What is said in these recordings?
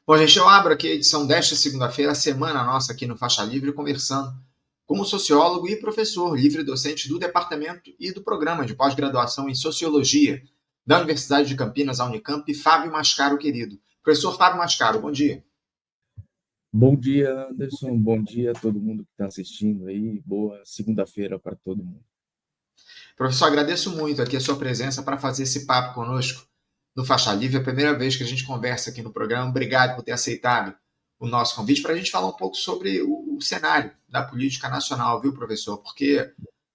Bom, gente, eu abro aqui a edição desta segunda-feira, a semana nossa aqui no Faixa Livre, conversando com o sociólogo e professor livre-docente do departamento e do programa de pós-graduação em Sociologia da Universidade de Campinas, a Unicamp, Fábio Mascaro, querido. Professor Fábio Mascaro, bom dia. Bom dia, Anderson. Bom dia a todo mundo que está assistindo aí. Boa segunda-feira para todo mundo. Professor, agradeço muito aqui a sua presença para fazer esse papo conosco no Faixa Livre. É a primeira vez que a gente conversa aqui no programa. Obrigado por ter aceitado o nosso convite para a gente falar um pouco sobre o cenário da política nacional, viu, professor? Porque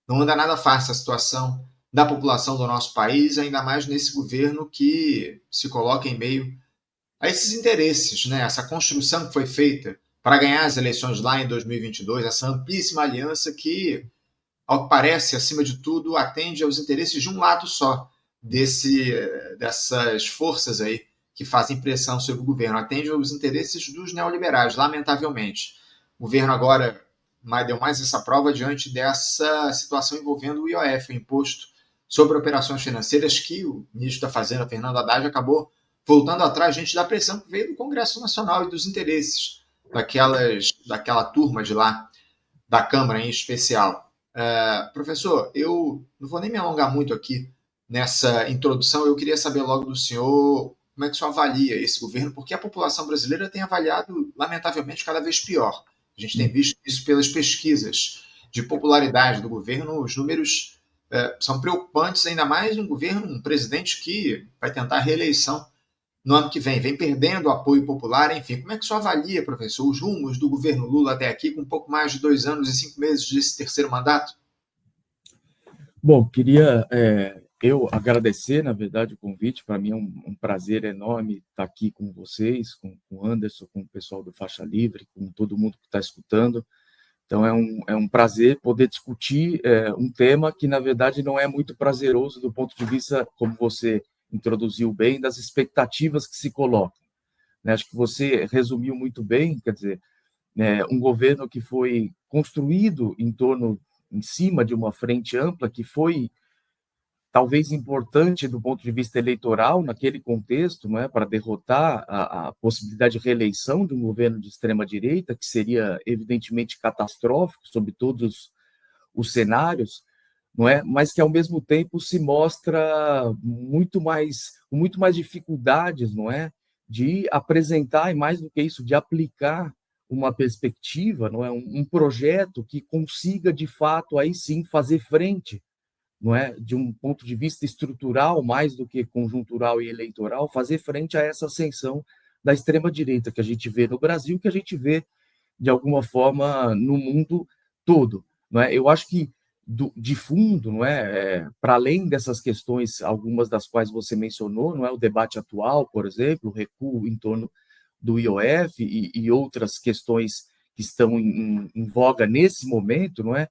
não anda nada fácil a situação da população do nosso país, ainda mais nesse governo que se coloca em meio a esses interesses, né? Essa construção que foi feita para ganhar as eleições lá em 2022, essa amplíssima aliança que, ao que parece, acima de tudo, atende aos interesses de um lado só dessas forças aí que fazem pressão sobre o governo, atende aos interesses dos neoliberais, lamentavelmente. O governo agora deu mais essa prova diante dessa situação envolvendo o IOF, o Imposto sobre Operações Financeiras, que o ministro da Fazenda, Fernando Haddad, acabou voltando atrás gente da pressão que veio do Congresso Nacional e dos interesses daquela turma de lá, da Câmara em especial. Professor, eu não vou nem me alongar muito aqui nessa introdução, eu queria saber logo do senhor como é que o senhor avalia esse governo, porque a população brasileira tem avaliado, lamentavelmente, cada vez pior. A gente tem visto isso pelas pesquisas de popularidade do governo, os números são preocupantes, ainda mais um governo, um presidente que vai tentar a reeleição no ano que vem perdendo o apoio popular, enfim. Como é que o senhor avalia, professor, os rumos do governo Lula até aqui, com um pouco mais de 2 anos e 5 meses desse terceiro mandato? Bom, queria eu agradecer, na verdade, o convite. Para mim é um prazer enorme estar aqui com vocês, com o Anderson, com o pessoal do Faixa Livre, com todo mundo que está escutando. Então, é um prazer poder discutir um tema que, na verdade, não é muito prazeroso do ponto de vista, como você introduziu bem, das expectativas que se colocam, né? Acho que você resumiu muito bem, quer dizer, um governo que foi construído em cima de uma frente ampla, que foi talvez importante do ponto de vista eleitoral naquele contexto, não é, para derrotar a possibilidade de reeleição de um governo de extrema direita, que seria evidentemente catastrófico sob todos os cenários, não é? Mas que ao mesmo tempo se mostra com muito mais dificuldades, não é, de apresentar, e mais do que isso, de aplicar uma perspectiva, não é, um projeto que consiga de fato aí sim fazer frente, não é, de um ponto de vista estrutural mais do que conjuntural e eleitoral, fazer frente a essa ascensão da extrema direita que a gente vê no Brasil, que a gente vê de alguma forma no mundo todo, não é? Eu acho que de fundo, não é, para além dessas questões, algumas das quais você mencionou, não é, o debate atual, por exemplo, o recuo em torno do IOF e outras questões que estão em voga nesse momento, não é?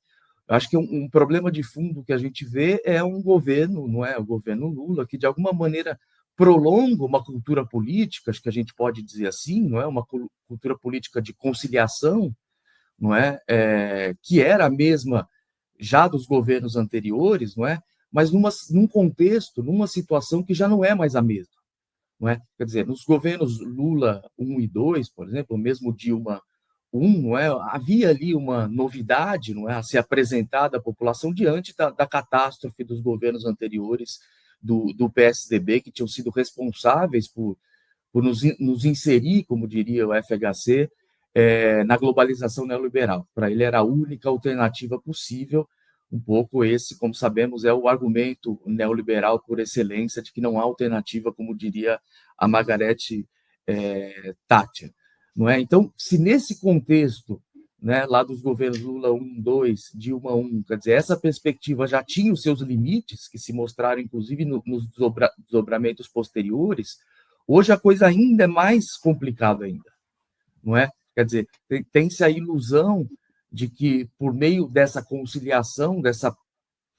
Eu acho que um problema de fundo que a gente vê é um governo, não é, o governo Lula, que de alguma maneira prolonga uma cultura política, acho que a gente pode dizer assim, não é, uma cultura política de conciliação, não é, que era a mesma já dos governos anteriores, não é, mas num contexto, numa situação que já não é mais a mesma, não é? Quer dizer, nos governos Lula 1 e 2, por exemplo, mesmo Dilma 1, não é? Havia ali uma novidade, não é, a ser apresentada à população diante da catástrofe dos governos anteriores do PSDB, que tinham sido responsáveis por nos inserir, como diria o FHC, na globalização neoliberal. Para ele era a única alternativa possível, um pouco esse, como sabemos, é o argumento neoliberal por excelência, de que não há alternativa, como diria a Margaret Thatcher. Não é? Então, se nesse contexto, né, lá dos governos Lula 1, 2, Dilma 1, quer dizer, essa perspectiva já tinha os seus limites, que se mostraram, inclusive, nos desdobramentos posteriores, hoje a coisa ainda é mais complicada ainda, não é? Quer dizer, tem-se a ilusão de que, por meio dessa conciliação, dessa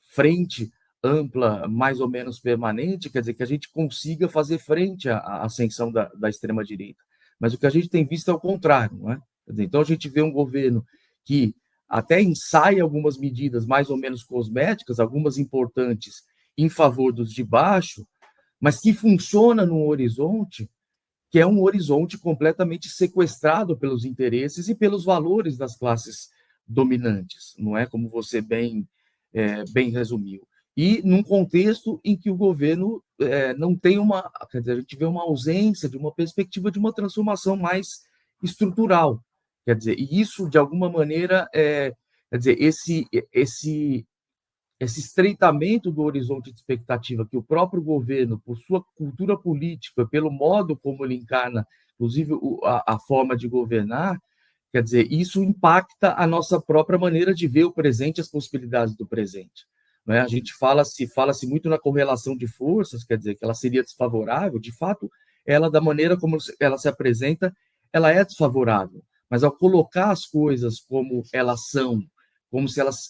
frente ampla, mais ou menos permanente, quer dizer, que a gente consiga fazer frente à ascensão da extrema-direita. Mas o que a gente tem visto é o contrário, não é? Quer dizer, então a gente vê um governo que até ensaia algumas medidas mais ou menos cosméticas, algumas importantes, em favor dos de baixo, mas que funciona no horizonte que é um horizonte completamente sequestrado pelos interesses e pelos valores das classes dominantes, não é? Como você bem resumiu. E num contexto em que o governo não tem uma, quer dizer, a gente vê uma ausência de uma perspectiva de uma transformação mais estrutural, quer dizer, e isso de alguma maneira quer dizer, esse estreitamento do horizonte de expectativa que o próprio governo, por sua cultura política, pelo modo como ele encarna, inclusive a forma de governar, quer dizer, isso impacta a nossa própria maneira de ver o presente e as possibilidades do presente. Não é? A gente fala-se muito na correlação de forças, quer dizer, que ela seria desfavorável, de fato, ela, da maneira como ela se apresenta, ela é desfavorável, mas ao colocar as coisas como elas são, como se elas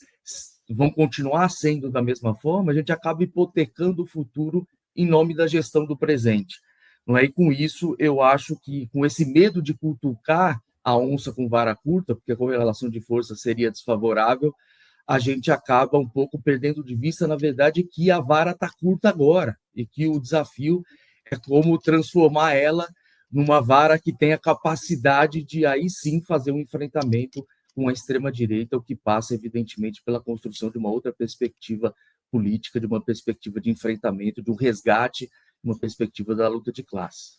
vão continuar sendo da mesma forma, a gente acaba hipotecando o futuro em nome da gestão do presente. Não é? E com isso, eu acho que, com esse medo de cutucar a onça com vara curta, porque a correlação de força seria desfavorável, a gente acaba um pouco perdendo de vista, na verdade, que a vara está curta agora e que o desafio é como transformar ela numa vara que tenha capacidade de, aí sim, fazer um enfrentamento com a extrema-direita, o que passa, evidentemente, pela construção de uma outra perspectiva política, de uma perspectiva de enfrentamento, de um resgate, uma perspectiva da luta de classe.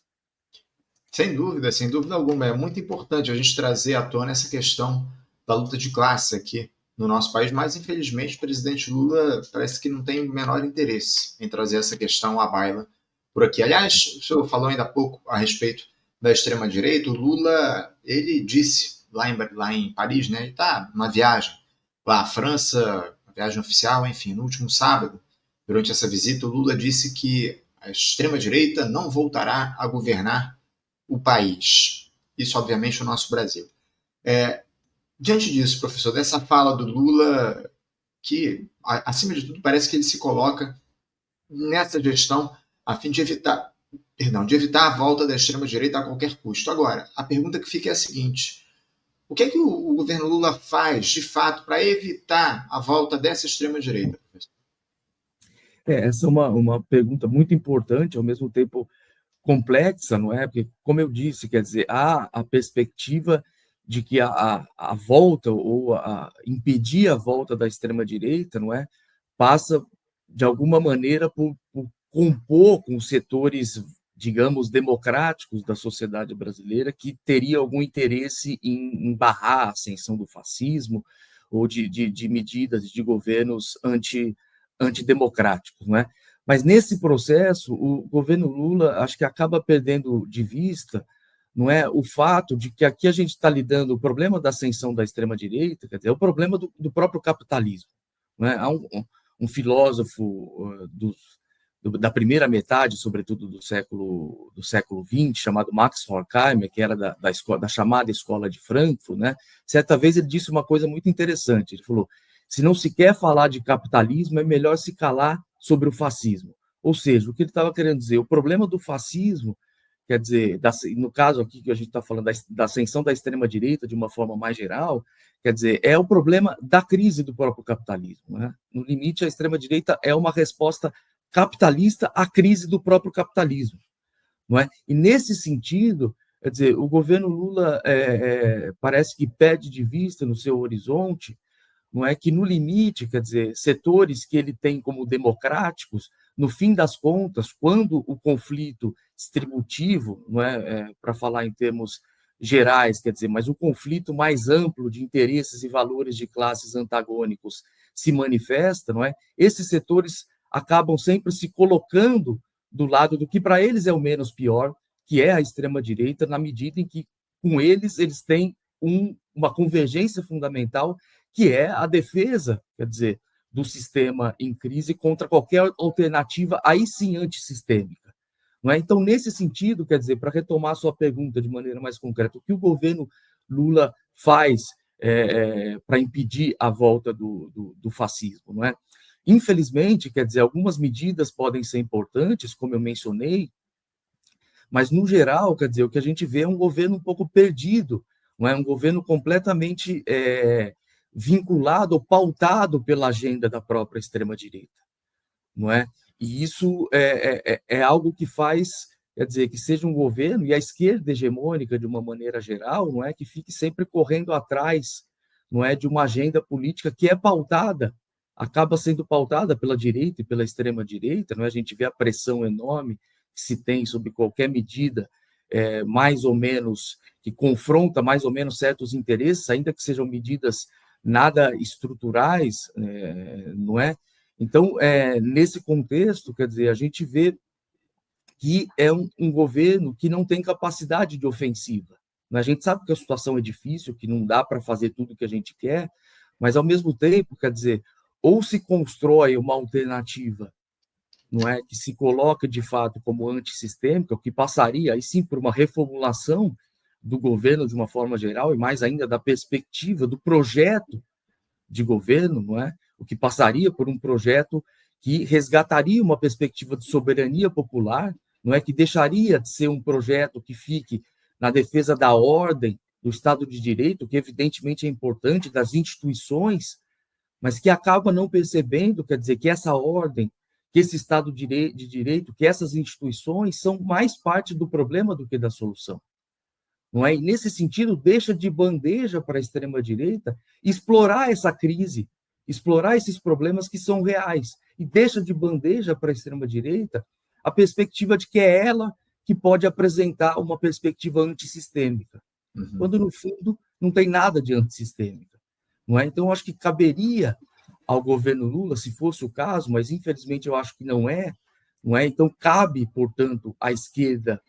Sem dúvida alguma. É muito importante a gente trazer à tona essa questão da luta de classe aqui no nosso país, mas infelizmente o presidente Lula parece que não tem o menor interesse em trazer essa questão à baila por aqui. Aliás, o senhor falou ainda há pouco a respeito da extrema-direita. O Lula, ele disse lá em Paris, né, ele está numa viagem lá à França, uma viagem oficial, enfim, no último sábado, durante essa visita, o Lula disse que a extrema-direita não voltará a governar o país. Isso, obviamente, o nosso Brasil. Diante disso, professor, dessa fala do Lula, que, acima de tudo, parece que ele se coloca nessa gestão a fim de evitar a volta da extrema-direita a qualquer custo. Agora, a pergunta que fica é a seguinte: o que é que o governo Lula faz, de fato, para evitar a volta dessa extrema-direita, professor? Essa é uma pergunta muito importante, ao mesmo tempo complexa, não é? Porque, como eu disse, quer dizer, há a perspectiva de que a volta ou impedir a volta da extrema-direita, não é? Passa, de alguma maneira, por compor com setores, digamos, democráticos da sociedade brasileira que teria algum interesse em barrar a ascensão do fascismo ou de medidas de governos antidemocráticos, não é? Mas nesse processo, o governo Lula acho que acaba perdendo de vista, não é, o fato de que aqui a gente está lidando o problema da ascensão da extrema direita, quer dizer, é o problema do próprio capitalismo, não é? Há um filósofo da primeira metade, sobretudo do século XX, chamado Max Horkheimer, que era da chamada Escola de Frankfurt, né? Certa vez ele disse uma coisa muito interessante. Ele falou: se não se quer falar de capitalismo, é melhor se calar sobre o fascismo. Ou seja, o que ele estava querendo dizer, o problema do fascismo, quer dizer, no caso aqui que a gente está falando da ascensão da extrema-direita de uma forma mais geral, quer dizer, é o problema da crise do próprio capitalismo, né? No limite, a extrema-direita é uma resposta capitalista à crise do próprio capitalismo, não é? E nesse sentido, quer dizer, o governo Lula parece que perde de vista no seu horizonte, não é, que no limite, quer dizer, setores que ele tem como democráticos, no fim das contas, quando o conflito distributivo, não é, para falar em termos gerais, quer dizer, mas o conflito mais amplo de interesses e valores de classes antagônicos se manifesta, não é? Esses setores acabam sempre se colocando do lado do que para eles é o menos pior, que é a extrema direita, na medida em que com eles têm uma convergência fundamental, que é a defesa, quer dizer, do sistema em crise contra qualquer alternativa, aí sim antissistêmica. Não é? Então, nesse sentido, quer dizer, para retomar a sua pergunta de maneira mais concreta, o que o governo Lula faz para impedir a volta do fascismo, não é? Infelizmente, quer dizer, algumas medidas podem ser importantes, como eu mencionei, mas, no geral, quer dizer, o que a gente vê é um governo um pouco perdido, não é? Um governo completamente vinculado ou pautado pela agenda da própria extrema-direita, não é? E isso é algo que faz quer dizer, que seja um governo, e a esquerda hegemônica, de uma maneira geral, não é, que fique sempre correndo atrás, não é, de uma agenda política que é pautada, acaba sendo pautada pela direita e pela extrema-direita, não é? A gente vê a pressão enorme que se tem sobre qualquer medida, mais ou menos, que confronta mais ou menos certos interesses, ainda que sejam medidas nada estruturais, não é? Então, nesse contexto, quer dizer, a gente vê que é um governo que não tem capacidade de ofensiva. A gente sabe que a situação é difícil, que não dá para fazer tudo o que a gente quer, mas, ao mesmo tempo, quer dizer, ou se constrói uma alternativa, não é, que se coloca de fato como antissistêmica, o que passaria aí sim por uma reformulação do governo de uma forma geral, e mais ainda da perspectiva do projeto de governo, não é? O que passaria por um projeto que resgataria uma perspectiva de soberania popular, não é, que deixaria de ser um projeto que fique na defesa da ordem, do Estado de Direito, que evidentemente é importante, das instituições, mas que acaba não percebendo, quer dizer, que essa ordem, que esse Estado de Direito, que essas instituições são mais parte do problema do que da solução. Não é? E, nesse sentido, deixa de bandeja para a extrema-direita explorar essa crise, explorar esses problemas que são reais, e deixa de bandeja para a extrema-direita a perspectiva de que é ela que pode apresentar uma perspectiva antissistêmica, quando, no fundo, não tem nada de antissistêmica. Não é? Então, acho que caberia ao governo Lula, se fosse o caso, mas, infelizmente, eu acho que não é? Então, cabe, portanto, à esquerda,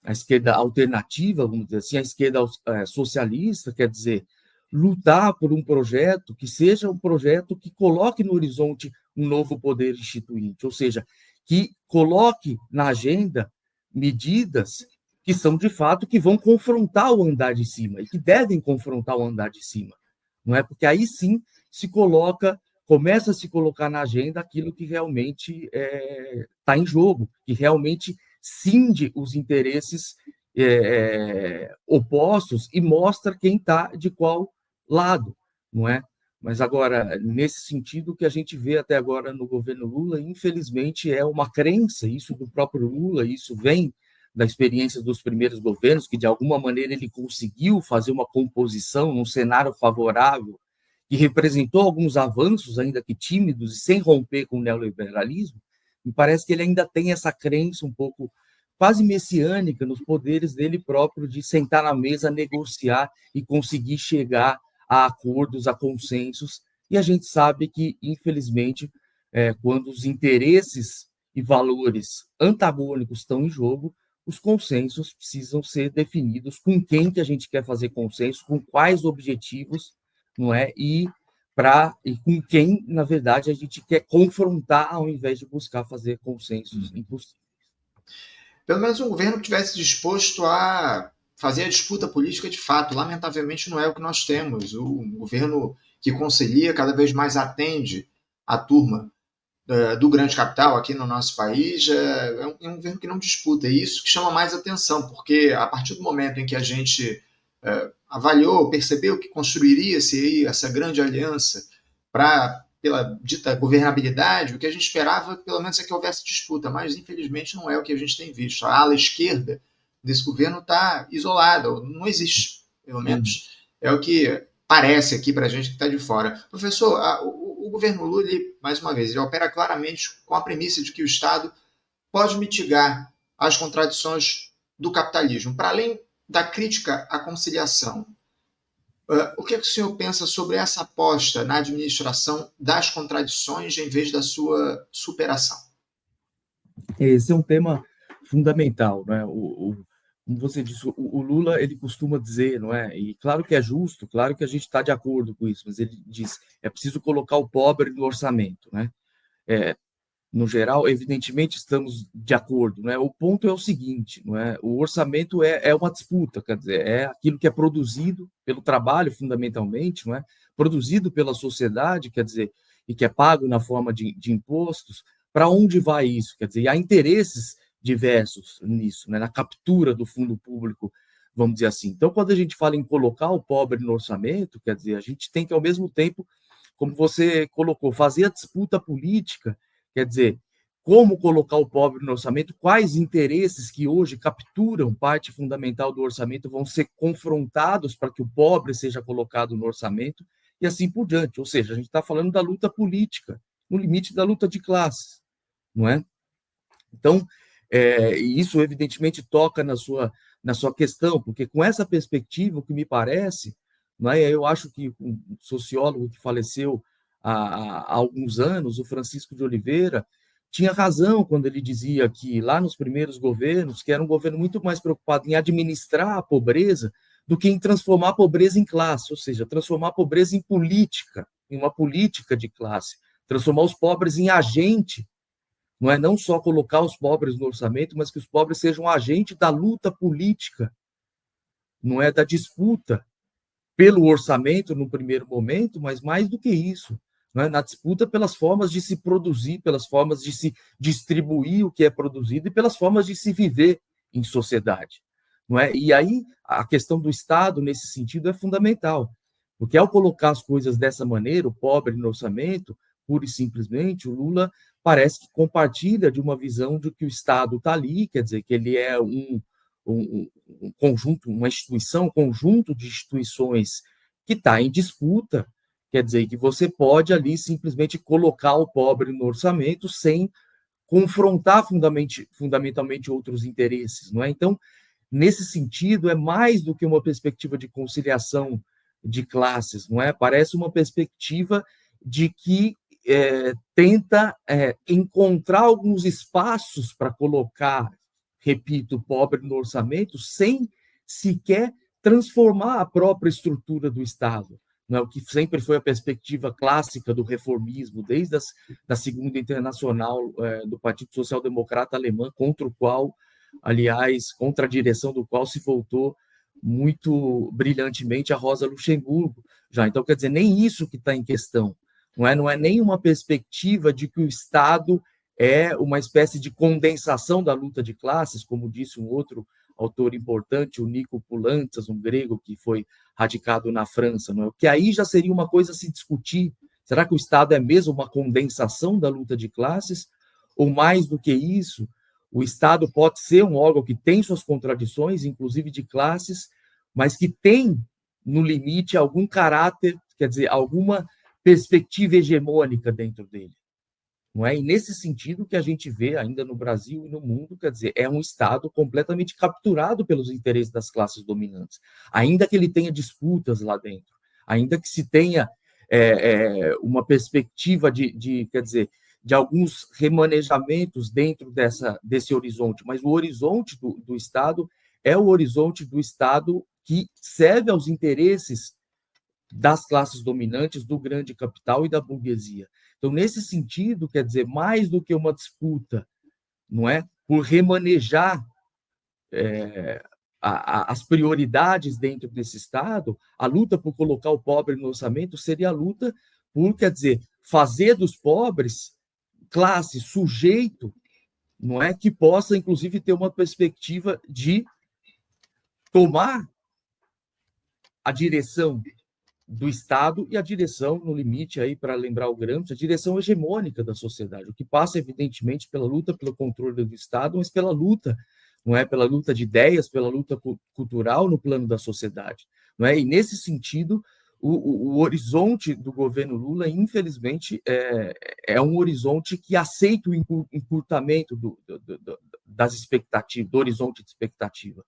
a esquerda alternativa, vamos dizer assim, a esquerda socialista, quer dizer, lutar por um projeto que seja um projeto que coloque no horizonte um novo poder instituinte, ou seja, que coloque na agenda medidas que são, de fato, que vão confrontar o andar de cima, e que devem confrontar o andar de cima, não é? Porque aí sim começa a se colocar na agenda aquilo que realmente está em jogo, que realmente cinde os interesses opostos e mostra quem está de qual lado, não é? Mas agora, nesse sentido, o que a gente vê até agora no governo Lula, infelizmente, é uma crença, isso do próprio Lula, isso vem da experiência dos primeiros governos, que de alguma maneira ele conseguiu fazer uma composição num cenário favorável, que representou alguns avanços, ainda que tímidos, e sem romper com o neoliberalismo. Me parece que ele ainda tem essa crença um pouco quase messiânica nos poderes dele próprio de sentar na mesa, negociar e conseguir chegar a acordos, a consensos. E a gente sabe que, infelizmente, quando os interesses e valores antagônicos estão em jogo, os consensos precisam ser definidos com quem que a gente quer fazer consenso, com quais objetivos, não é? E com quem, na verdade, a gente quer confrontar ao invés de buscar fazer consensos impossíveis. Pelo menos um governo que tivesse disposto a fazer a disputa política de fato. Lamentavelmente não é o que nós temos. O governo que concilia cada vez mais atende a turma do grande capital aqui no nosso país é um governo que não disputa. E isso que chama mais atenção, porque a partir do momento em que a gente avaliou, percebeu que construiria-se essa grande aliança pela dita governabilidade, o que a gente esperava, pelo menos, é que houvesse disputa, mas infelizmente não é o que a gente tem visto. A ala esquerda desse governo está isolada, não existe, pelo menos. É o que parece aqui para a gente que está de fora. Professor, o governo Lula, mais uma vez, ele opera claramente com a premissa de que o Estado pode mitigar as contradições do capitalismo. Para além da crítica à conciliação, o que o senhor pensa sobre essa aposta na administração das contradições em vez da sua superação? Esse é um tema fundamental, né? Como você disse, o Lula, ele costuma dizer, não é? E claro que é justo, claro que a gente está de acordo com isso, mas ele diz, é preciso colocar o pobre no orçamento, né? No geral, evidentemente, estamos de acordo, né? O ponto é o seguinte, não é? O orçamento é uma disputa, quer dizer, é aquilo que é produzido pelo trabalho, fundamentalmente, não é? Produzido pela sociedade, quer dizer, e que é pago na forma de impostos. Para onde vai isso? Quer dizer, e há interesses diversos nisso, né? Na captura do fundo público, vamos dizer assim. Então, quando a gente fala em colocar o pobre no orçamento, quer dizer, a gente tem que, ao mesmo tempo, como você colocou, fazer a disputa política, quer dizer, como colocar o pobre no orçamento, quais interesses que hoje capturam parte fundamental do orçamento vão ser confrontados para que o pobre seja colocado no orçamento, e assim por diante. Ou seja, a gente está falando da luta política, no limite da luta de classes, não é? Então, isso evidentemente toca na sua questão, porque com essa perspectiva, o que me parece, não é, eu acho que um sociólogo que faleceu há alguns anos, o Francisco de Oliveira, tinha razão quando ele dizia que lá nos primeiros governos, que era um governo muito mais preocupado em administrar a pobreza do que em transformar a pobreza em classe, ou seja, transformar a pobreza em política, em uma política de classe, transformar os pobres em agente, não é não só colocar os pobres no orçamento, mas que os pobres sejam agente da luta política, não é da disputa pelo orçamento no primeiro momento, mas mais do que isso, não é? Na disputa pelas formas de se produzir, pelas formas de se distribuir o que é produzido e pelas formas de se viver em sociedade. Não é? E aí a questão do Estado, nesse sentido, é fundamental, porque ao colocar as coisas dessa maneira, o pobre no orçamento, pura e simplesmente, o Lula parece que compartilha de uma visão de que o Estado está ali, quer dizer, que ele é um conjunto, uma instituição, um conjunto de instituições que está em disputa, quer dizer, que você pode ali simplesmente colocar o pobre no orçamento sem confrontar fundamentalmente outros interesses, não é? Então, nesse sentido, é mais do que uma perspectiva de conciliação de classes, não é? Parece uma perspectiva de que tenta encontrar alguns espaços para colocar, repito, o pobre no orçamento, sem sequer transformar a própria estrutura do Estado, não é? O que sempre foi a perspectiva clássica do reformismo, desde da Segunda Internacional do Partido Social Democrata Alemão, contra o qual, aliás, contra a direção do qual se voltou muito brilhantemente a Rosa Luxemburgo. Já, então, quer dizer, nem isso que está em questão. Não é nem uma perspectiva de que o Estado é uma espécie de condensação da luta de classes, como disse um outro autor importante, o Nico Poulantzas, um grego que foi radicado na França, não é? Que aí já seria uma coisa a se discutir. Será que o Estado é mesmo uma condensação da luta de classes? Ou mais do que isso, o Estado pode ser um órgão que tem suas contradições, inclusive de classes, mas que tem, no limite, algum caráter, quer dizer, alguma perspectiva hegemônica dentro dele. Não é? E nesse sentido que a gente vê ainda no Brasil e no mundo, quer dizer, é um Estado completamente capturado pelos interesses das classes dominantes, ainda que ele tenha disputas lá dentro, ainda que se tenha uma perspectiva quer dizer, de alguns remanejamentos dentro desse horizonte, mas o horizonte do Estado é o horizonte do Estado que serve aos interesses das classes dominantes, do grande capital e da burguesia. Então, nesse sentido, quer dizer, mais do que uma disputa, não é, por remanejar as prioridades dentro desse Estado, a luta por colocar o pobre no orçamento seria a luta por, quer dizer, fazer dos pobres classe, sujeito, não é, que possa, inclusive, ter uma perspectiva de tomar a direção do Estado e a direção, no limite, aí para lembrar o Gramsci, a direção hegemônica da sociedade, o que passa, evidentemente, pela luta pelo controle do Estado, mas pela luta, não é? Pela luta de ideias, pela luta cultural no plano da sociedade. Não é? E, nesse sentido, o horizonte do governo Lula, infelizmente, é um horizonte que aceita o encurtamento das expectativas, do horizonte de expectativa,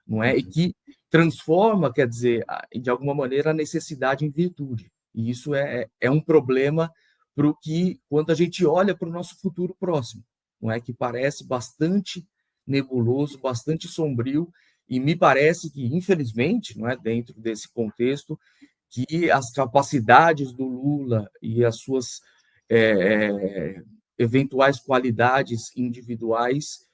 não é? E que transforma, quer dizer, de alguma maneira, a necessidade em virtude. E isso é um problema para o que, quando a gente olha para o nosso futuro próximo, não é? Que parece bastante nebuloso, bastante sombrio, e me parece que, infelizmente, não é, dentro desse contexto, que as capacidades do Lula e as suas eventuais qualidades individuais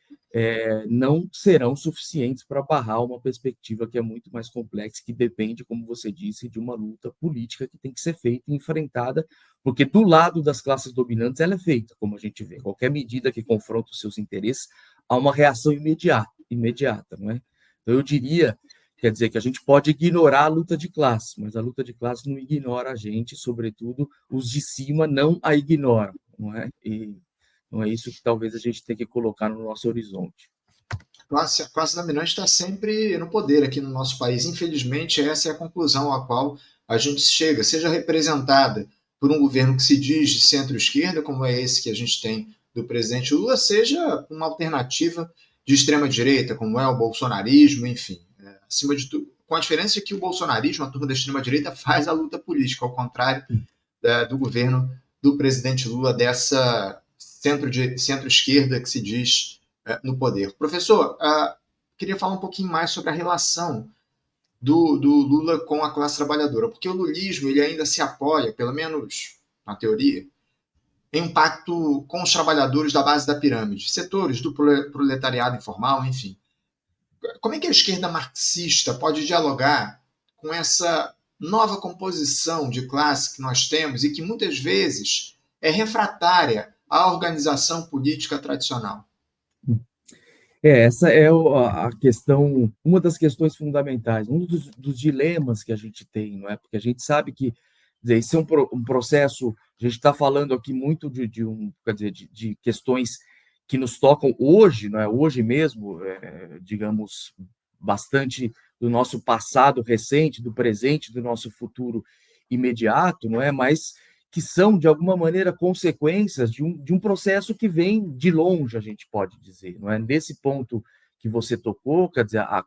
não serão suficientes para barrar uma perspectiva que é muito mais complexa, que depende, como você disse, de uma luta política que tem que ser feita e enfrentada, porque do lado das classes dominantes ela é feita, como a gente vê. Qualquer medida que confronta os seus interesses, há uma reação imediata, não é? Então, eu diria, quer dizer, que a gente pode ignorar a luta de classe, mas a luta de classe não ignora a gente, sobretudo os de cima não a ignoram, não é? Não é isso que talvez a gente tenha que colocar no nosso horizonte. A classe dominante está sempre no poder aqui no nosso país. Infelizmente, essa é a conclusão a qual a gente chega, seja representada por um governo que se diz de centro-esquerda, como é esse que a gente tem do presidente Lula, seja uma alternativa de extrema-direita, como é o bolsonarismo, enfim. Acima de tudo, com a diferença de que o bolsonarismo, a turma da extrema-direita, faz a luta política, ao contrário do governo do presidente Lula, dessa centro-esquerda que se diz no poder. Professor, queria falar um pouquinho mais sobre a relação do Lula com a classe trabalhadora, porque o lulismo ele ainda se apoia, pelo menos na teoria, em um pacto com os trabalhadores da base da pirâmide, setores do proletariado informal, enfim. Como é que a esquerda marxista pode dialogar com essa nova composição de classe que nós temos e que muitas vezes é refratária à organização política tradicional? Essa é a questão, uma das questões fundamentais, um dos dilemas que a gente tem, não é? Porque a gente sabe que dizer, esse é um processo, a gente está falando aqui muito quer dizer, de questões que nos tocam hoje, não é? Hoje mesmo, digamos, bastante do nosso passado recente, do presente, do nosso futuro imediato, não é? Mas que são, de alguma maneira, consequências de um processo que vem de longe, a gente pode dizer. Não é? Nesse ponto que você tocou, quer dizer, a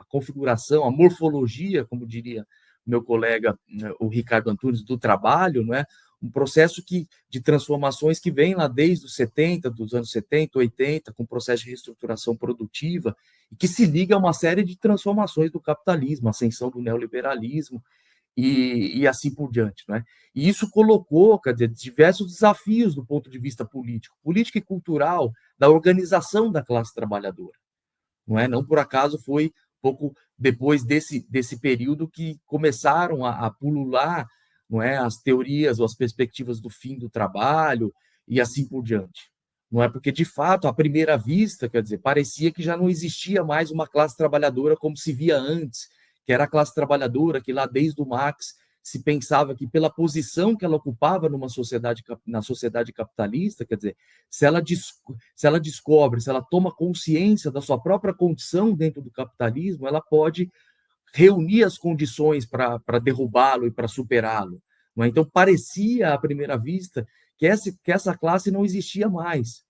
configuração, a morfologia, como diria meu colega, o Ricardo Antunes, do trabalho, não é? Um processo de transformações que vem lá desde os 70, dos anos 70, 80, com o processo de reestruturação produtiva, e que se liga a uma série de transformações do capitalismo, ascensão do neoliberalismo, e assim por diante, não é? E isso colocou, quer dizer, diversos desafios do ponto de vista político e cultural, da organização da classe trabalhadora, não é? Não por acaso foi pouco depois desse período que começaram a pulular, não é, as teorias ou as perspectivas do fim do trabalho e assim por diante. Não é porque, de fato, à primeira vista, quer dizer, parecia que já não existia mais uma classe trabalhadora como se via antes, que era a classe trabalhadora que lá desde o Marx se pensava que pela posição que ela ocupava na sociedade capitalista, quer dizer, se ela descobre, se ela toma consciência da sua própria condição dentro do capitalismo, ela pode reunir as condições para derrubá-lo e para superá-lo. Não é? Então, parecia, à primeira vista, que essa classe não existia mais.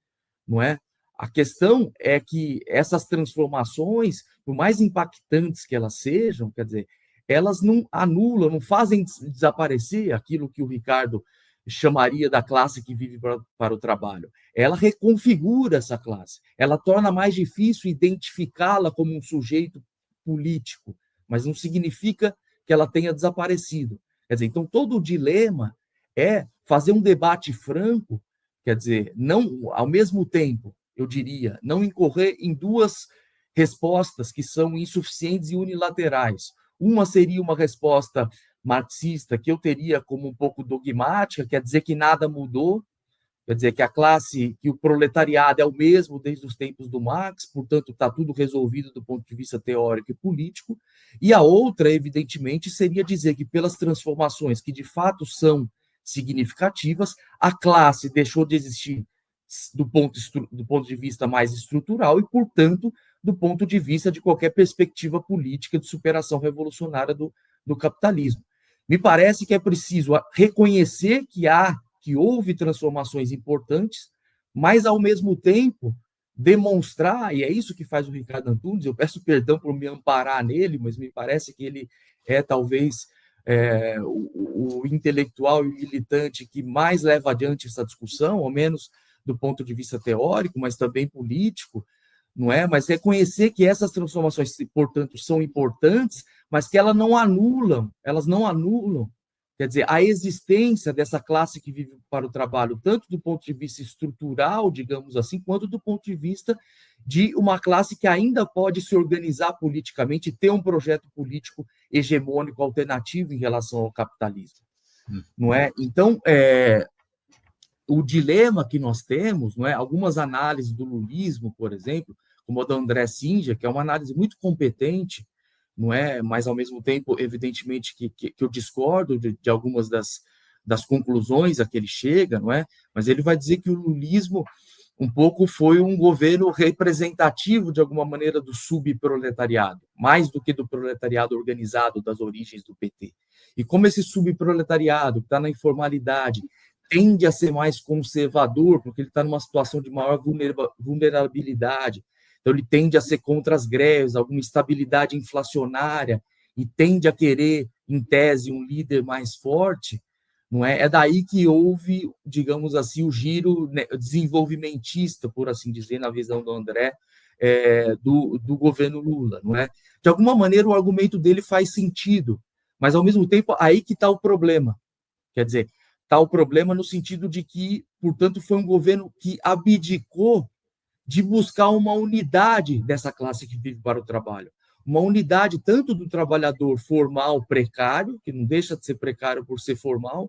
Não é? A questão é que essas transformações, por mais impactantes que elas sejam, quer dizer, elas não anulam, não fazem desaparecer aquilo que o Ricardo chamaria da classe que vive para o trabalho. Ela reconfigura essa classe, ela torna mais difícil identificá-la como um sujeito político, mas não significa que ela tenha desaparecido. Quer dizer, então todo o dilema é fazer um debate franco, quer dizer, não ao mesmo tempo, eu diria, não incorrer em duas respostas que são insuficientes e unilaterais. Uma seria uma resposta marxista, que eu teria como um pouco dogmática, quer dizer que nada mudou, quer dizer que a classe, que o proletariado é o mesmo desde os tempos do Marx, portanto está tudo resolvido do ponto de vista teórico e político, e a outra, evidentemente, seria dizer que pelas transformações que de fato são significativas, a classe deixou de existir do ponto de vista mais estrutural e, portanto, do ponto de vista de qualquer perspectiva política de superação revolucionária do capitalismo. Me parece que é preciso reconhecer que houve transformações importantes, mas, ao mesmo tempo, demonstrar, e é isso que faz o Ricardo Antunes, eu peço perdão por me amparar nele, mas me parece que ele é, talvez, o intelectual e militante que mais leva adiante essa discussão, ao menos do ponto de vista teórico, mas também político, não é? Mas reconhecer que essas transformações, portanto, são importantes, mas que elas não anulam, quer dizer, a existência dessa classe que vive para o trabalho, tanto do ponto de vista estrutural, digamos assim, quanto do ponto de vista de uma classe que ainda pode se organizar politicamente e ter um projeto político hegemônico alternativo em relação ao capitalismo, não é? Então, o dilema que nós temos, não é? Algumas análises do lulismo, por exemplo, como a do André Sinja, que é uma análise muito competente, não é? Mas, ao mesmo tempo, evidentemente, que eu discordo de algumas das conclusões a que ele chega, não é? Mas ele vai dizer que o lulismo um pouco foi um governo representativo, de alguma maneira, do subproletariado, mais do que do proletariado organizado das origens do PT. E como esse subproletariado, que está na informalidade, tende a ser mais conservador, porque ele está numa situação de maior vulnerabilidade, então ele tende a ser contra as greves, alguma estabilidade inflacionária, e tende a querer, em tese, um líder mais forte, não é? É daí que houve, digamos assim, o giro desenvolvimentista, por assim dizer, na visão do André, do governo Lula, não é? De alguma maneira, o argumento dele faz sentido, mas, ao mesmo tempo, aí que está o problema. Quer dizer, está o problema no sentido de que, portanto, foi um governo que abdicou de buscar uma unidade dessa classe que vive para o trabalho. Uma unidade tanto do trabalhador formal precário, que não deixa de ser precário por ser formal,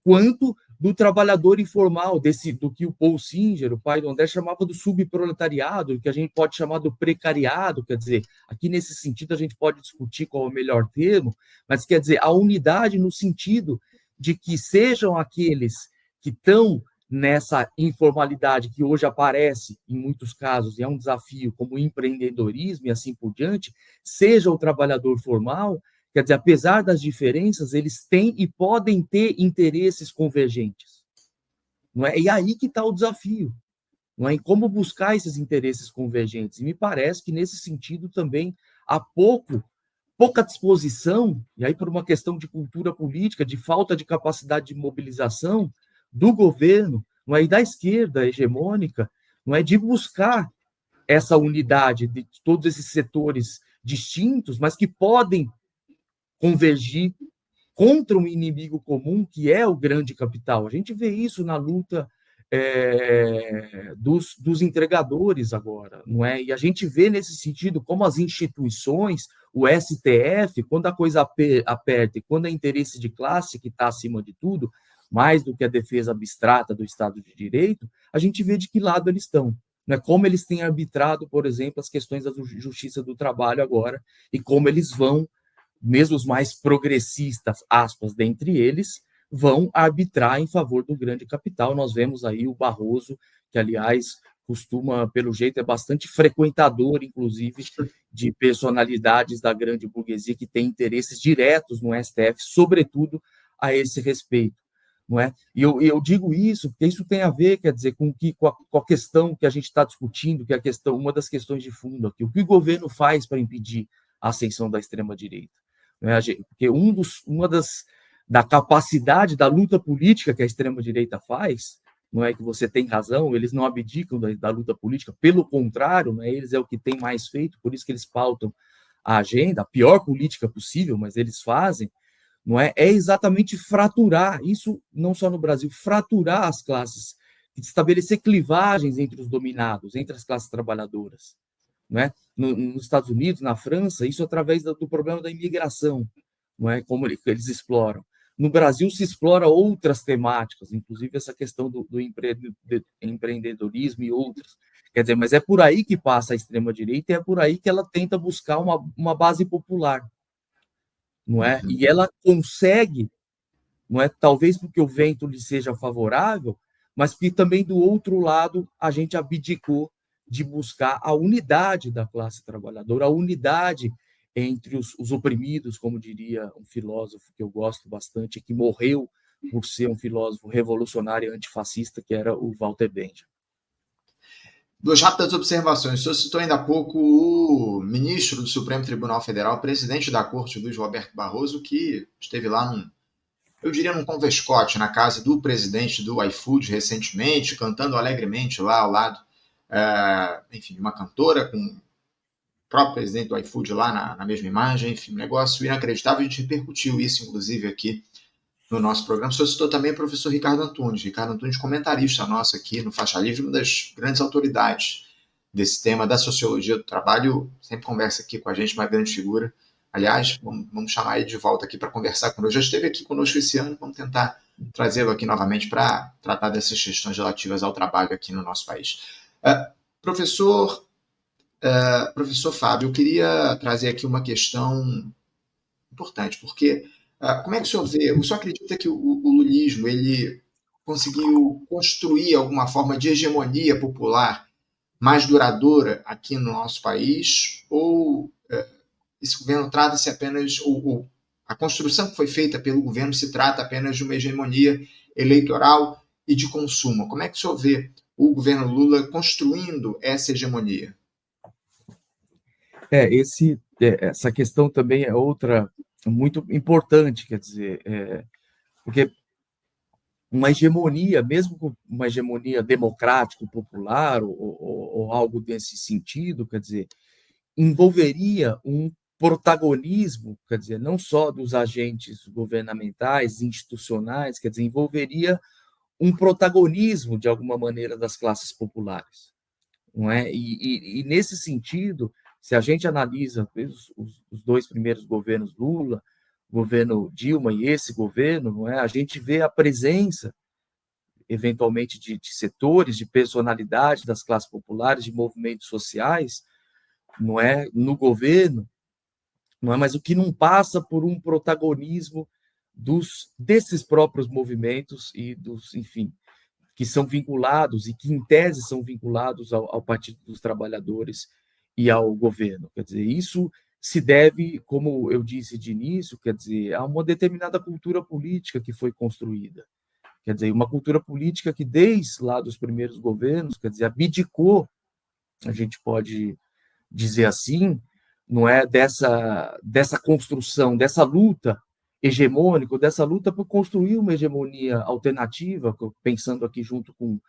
quanto do trabalhador informal, do que o Paul Singer, o pai do André, chamava do subproletariado, que a gente pode chamar do precariado, quer dizer, aqui nesse sentido a gente pode discutir qual é o melhor termo, mas quer dizer, a unidade no sentido de que sejam aqueles que estão nessa informalidade que hoje aparece em muitos casos, e é um desafio como o empreendedorismo e assim por diante, seja o trabalhador formal. Quer dizer, apesar das diferenças, eles têm e podem ter interesses convergentes. Não é? E aí que está o desafio, não é? Em como buscar esses interesses convergentes. E me parece que, nesse sentido, também há pouca disposição, e aí por uma questão de cultura política, de falta de capacidade de mobilização do governo, não é? E da esquerda hegemônica, não é? De buscar essa unidade de todos esses setores distintos, mas que podem convergir contra um inimigo comum que é o grande capital. A gente vê isso na luta dos entregadores agora, não é? E a gente vê nesse sentido como as instituições, o STF, quando a coisa aperta e quando é interesse de classe que está acima de tudo, mais do que a defesa abstrata do Estado de Direito, a gente vê de que lado eles estão. Né? Como eles têm arbitrado, por exemplo, as questões da justiça do trabalho agora, e como eles vão, mesmo os mais progressistas, aspas, dentre eles, vão arbitrar em favor do grande capital. Nós vemos aí o Barroso, que, aliás, costuma, pelo jeito, é bastante frequentador, inclusive, de personalidades da grande burguesia que têm interesses diretos no STF, sobretudo a esse respeito. Não é? E eu digo isso porque isso tem a ver, quer dizer, com a questão que a gente está discutindo, que é uma das questões de fundo aqui. O que o governo faz para impedir a ascensão da extrema-direita? Porque da capacidade da luta política que a extrema-direita faz, não é que você tem razão, eles não abdicam da luta política, pelo contrário, não é, eles é o que tem mais feito, por isso que eles pautam a agenda, a pior política possível, mas eles fazem, não é? É exatamente fraturar, isso não só no Brasil, fraturar as classes, estabelecer clivagens entre os dominados, entre as classes trabalhadoras. Não é? Nos Estados Unidos, na França, isso através do problema da imigração, não é? Como eles exploram. No Brasil se explora outras temáticas, inclusive essa questão do empreendedorismo e outras. Quer dizer, mas é por aí que passa a extrema-direita e é por aí que ela tenta buscar uma base popular, não é? E ela consegue, não é? Talvez porque o vento lhe seja favorável, mas que também do outro lado a gente abdicou de buscar a unidade da classe trabalhadora, a unidade entre os oprimidos, como diria um filósofo que eu gosto bastante, que morreu por ser um filósofo revolucionário e antifascista, que era o Walter Benjamin. Duas rápidas observações. O senhor citou ainda há pouco o ministro do Supremo Tribunal Federal, presidente da Corte, Luiz Roberto Barroso, que esteve lá eu diria num converscote na casa do presidente do iFood recentemente, cantando alegremente lá ao lado, enfim, uma cantora com o próprio presidente do iFood lá na mesma imagem, enfim, um negócio inacreditável. A gente repercutiu isso, inclusive, aqui no nosso programa. O senhor citou também o professor Ricardo Antunes, comentarista nosso aqui no Faixa Livre, uma das grandes autoridades desse tema da sociologia do trabalho, sempre conversa aqui com a gente, uma grande figura. Aliás, vamos chamar ele de volta aqui para conversar conosco. Já esteve aqui conosco esse ano, vamos tentar trazê-lo aqui novamente para tratar dessas questões relativas ao trabalho aqui no nosso país. Professor Fábio, eu queria trazer aqui uma questão importante, porque Como é que o senhor vê? O senhor acredita que o lulismo ele conseguiu construir alguma forma de hegemonia popular mais duradoura aqui no nosso país? Ou esse governo trata-se apenas, ou a construção que foi feita pelo governo se trata apenas de uma hegemonia eleitoral e de consumo? Como é que o senhor vê o governo Lula construindo essa hegemonia? Essa questão também é outra muito importante, quer dizer, porque uma hegemonia, mesmo uma hegemonia democrática, popular, ou algo desse sentido, quer dizer, envolveria um protagonismo, quer dizer, não só dos agentes governamentais, institucionais, quer dizer, envolveria um protagonismo, de alguma maneira, das classes populares, não é? E nesse sentido, se a gente analisa os dois primeiros governos Lula, o governo Dilma e esse governo, não é? A gente vê a presença, eventualmente, de setores, de personalidade das classes populares, de movimentos sociais, não é, no governo, não é, mas o que não passa por um protagonismo desses próprios movimentos e dos, enfim, que são vinculados e que em tese são vinculados ao Partido dos Trabalhadores e ao governo. Quer dizer, isso se deve, como eu disse de início, quer dizer, a uma determinada cultura política que foi construída. Quer dizer, uma cultura política que desde lá dos primeiros governos, quer dizer, abdicou, a gente pode dizer assim, não é, dessa construção, dessa luta hegemônica, dessa luta por construir uma hegemonia alternativa, pensando aqui junto com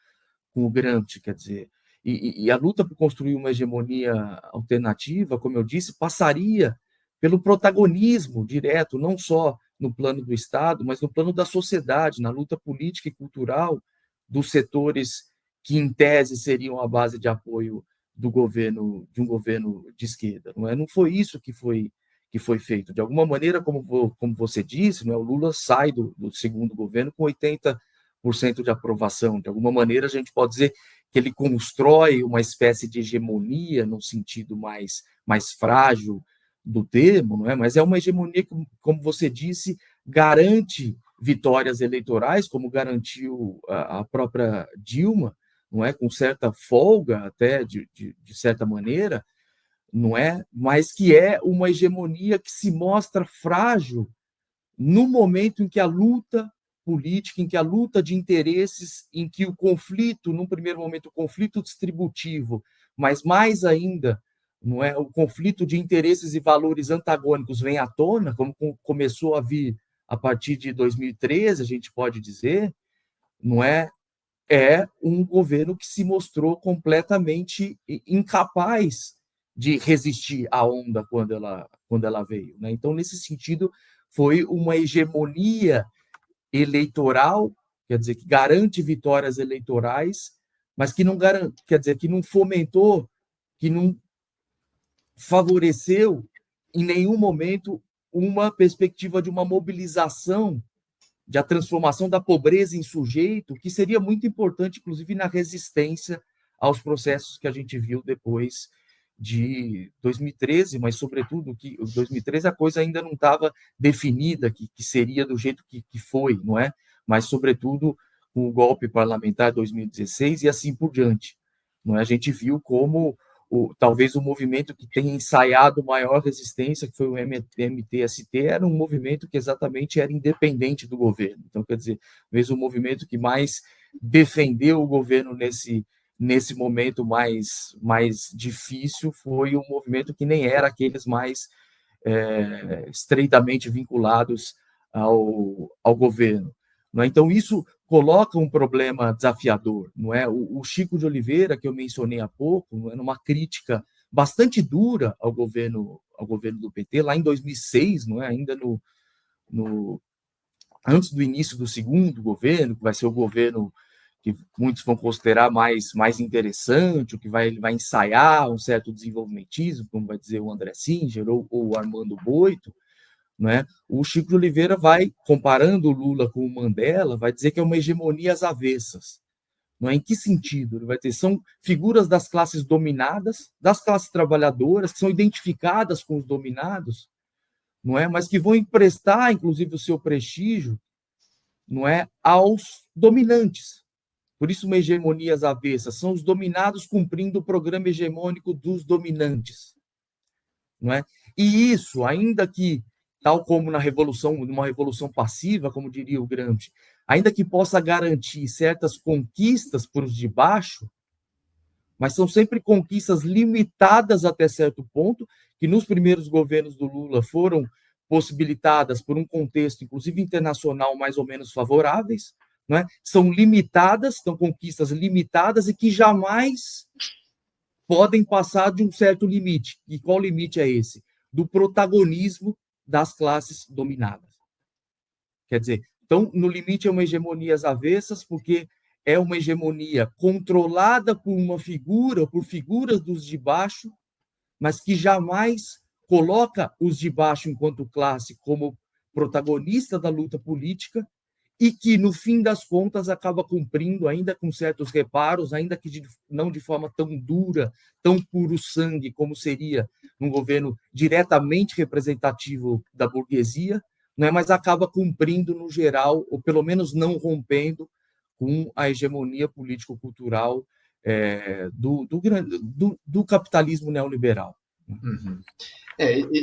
o Gramsci, quer dizer, e a luta por construir uma hegemonia alternativa, como eu disse, passaria pelo protagonismo direto, não só no plano do Estado, mas no plano da sociedade, na luta política e cultural dos setores que, em tese, seriam a base de apoio do governo, de um governo de esquerda. Não é? Não foi isso que foi feito. De alguma maneira, como você disse, não é? O Lula sai do segundo governo com 80% de aprovação. De alguma maneira, a gente pode dizer que ele constrói uma espécie de hegemonia no sentido mais frágil do termo, não é? Mas é uma hegemonia que, como você disse, garante vitórias eleitorais, como garantiu a própria Dilma, não é? Com certa folga, até de certa maneira, não é? Mas que é uma hegemonia que se mostra frágil no momento em que a luta política, em que a luta de interesses, em que o conflito, num primeiro momento, o conflito distributivo, mas mais ainda, não é, o conflito de interesses e valores antagônicos vem à tona, como começou a vir a partir de 2013, a gente pode dizer, não é um governo que se mostrou completamente incapaz de resistir à onda quando ela veio. Né? Então, nesse sentido, foi uma hegemonia eleitoral, quer dizer, que garante vitórias eleitorais, mas que não garante, quer dizer, que não fomentou, que não favoreceu em nenhum momento uma perspectiva de uma mobilização, de a transformação da pobreza em sujeito, que seria muito importante, inclusive, na resistência aos processos que a gente viu depois de 2013, mas, sobretudo, que em 2013 a coisa ainda não estava definida, que seria do jeito que foi, não é? Mas, sobretudo, com o golpe parlamentar de 2016 e assim por diante. Não é? A gente viu como talvez o movimento que tenha ensaiado maior resistência, que foi o MTST, era um movimento que exatamente era independente do governo. Então, quer dizer, talvez o movimento que mais defendeu o governo nesse momento mais difícil foi um movimento que nem era aqueles mais estreitamente vinculados ao governo. Não é? Então, isso coloca um problema desafiador. Não é? O Chico de Oliveira, que eu mencionei há pouco, não é? Numa crítica bastante dura ao governo do PT, lá em 2006, não é? Ainda no, antes do início do segundo governo, que vai ser o governo que muitos vão considerar mais interessante, o que vai ensaiar um certo desenvolvimentismo, como vai dizer o André Singer ou o Armando Boito, né? O Chico de Oliveira vai, comparando o Lula com o Mandela, vai dizer que é uma hegemonia às avessas. Não é? Em que sentido? Ele vai ter, são figuras das classes dominadas, das classes trabalhadoras, que são identificadas com os dominados, não é? Mas que vão emprestar, inclusive, o seu prestígio, não é, aos dominantes. Por isso, uma hegemonia às avessas. São os dominados cumprindo o programa hegemônico dos dominantes, não é? E isso, ainda que, tal como na revolução, numa revolução passiva, como diria o Gramsci, ainda que possa garantir certas conquistas para os de baixo, mas são sempre conquistas limitadas até certo ponto, que nos primeiros governos do Lula foram possibilitadas por um contexto, inclusive internacional, mais ou menos favoráveis, não é? São limitadas, são conquistas limitadas e que jamais podem passar de um certo limite. E qual limite é esse? Do protagonismo das classes dominadas. Quer dizer, então, no limite é uma hegemonia às avessas, porque é uma hegemonia controlada por uma figura, por figuras dos de baixo, mas que jamais coloca os de baixo enquanto classe como protagonista da luta política e que, no fim das contas, acaba cumprindo, ainda com certos reparos, ainda que não de forma tão dura, tão puro sangue como seria um governo diretamente representativo da burguesia, né, mas acaba cumprindo no geral, ou pelo menos não rompendo com a hegemonia político-cultural do capitalismo neoliberal. Uhum.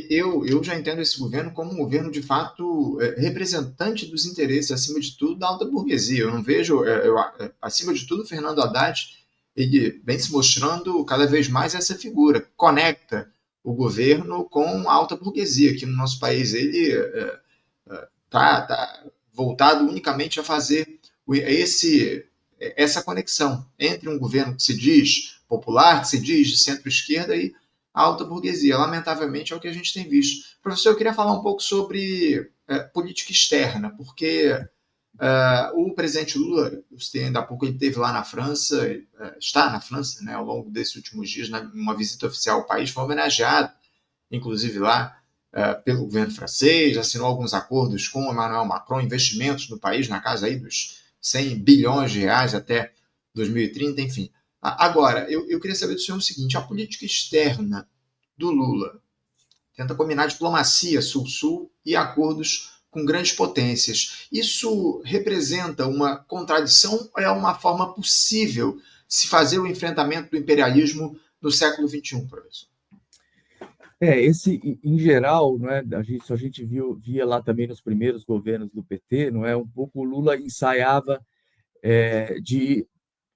Eu já entendo esse governo como um governo, de fato, representante dos interesses, acima de tudo, da alta burguesia. Eu não vejo, acima de tudo, Fernando Haddad, ele vem se mostrando cada vez mais essa figura, conecta o governo com a alta burguesia. Aqui no nosso país, ele tá voltado unicamente a fazer essa conexão entre um governo que se diz popular, que se diz de centro-esquerda, e a alta burguesia. Lamentavelmente é o que a gente tem visto. Professor, eu queria falar um pouco sobre política externa, porque o presidente Lula, ainda há pouco ele esteve lá na França, está na França, né, ao longo desses últimos dias, numa visita oficial ao país, foi homenageado, inclusive lá, pelo governo francês, assinou alguns acordos com Emmanuel Macron, investimentos no país na casa aí dos 100 bilhões de reais até 2030, enfim. Agora, eu queria saber do senhor o seguinte: a política externa do Lula tenta combinar diplomacia sul-sul e acordos com grandes potências. Isso representa uma contradição ou é uma forma possível de se fazer o enfrentamento do imperialismo no século XXI, professor? Em geral, não é, a gente via lá também nos primeiros governos do PT, não é, um pouco o Lula ensaiava de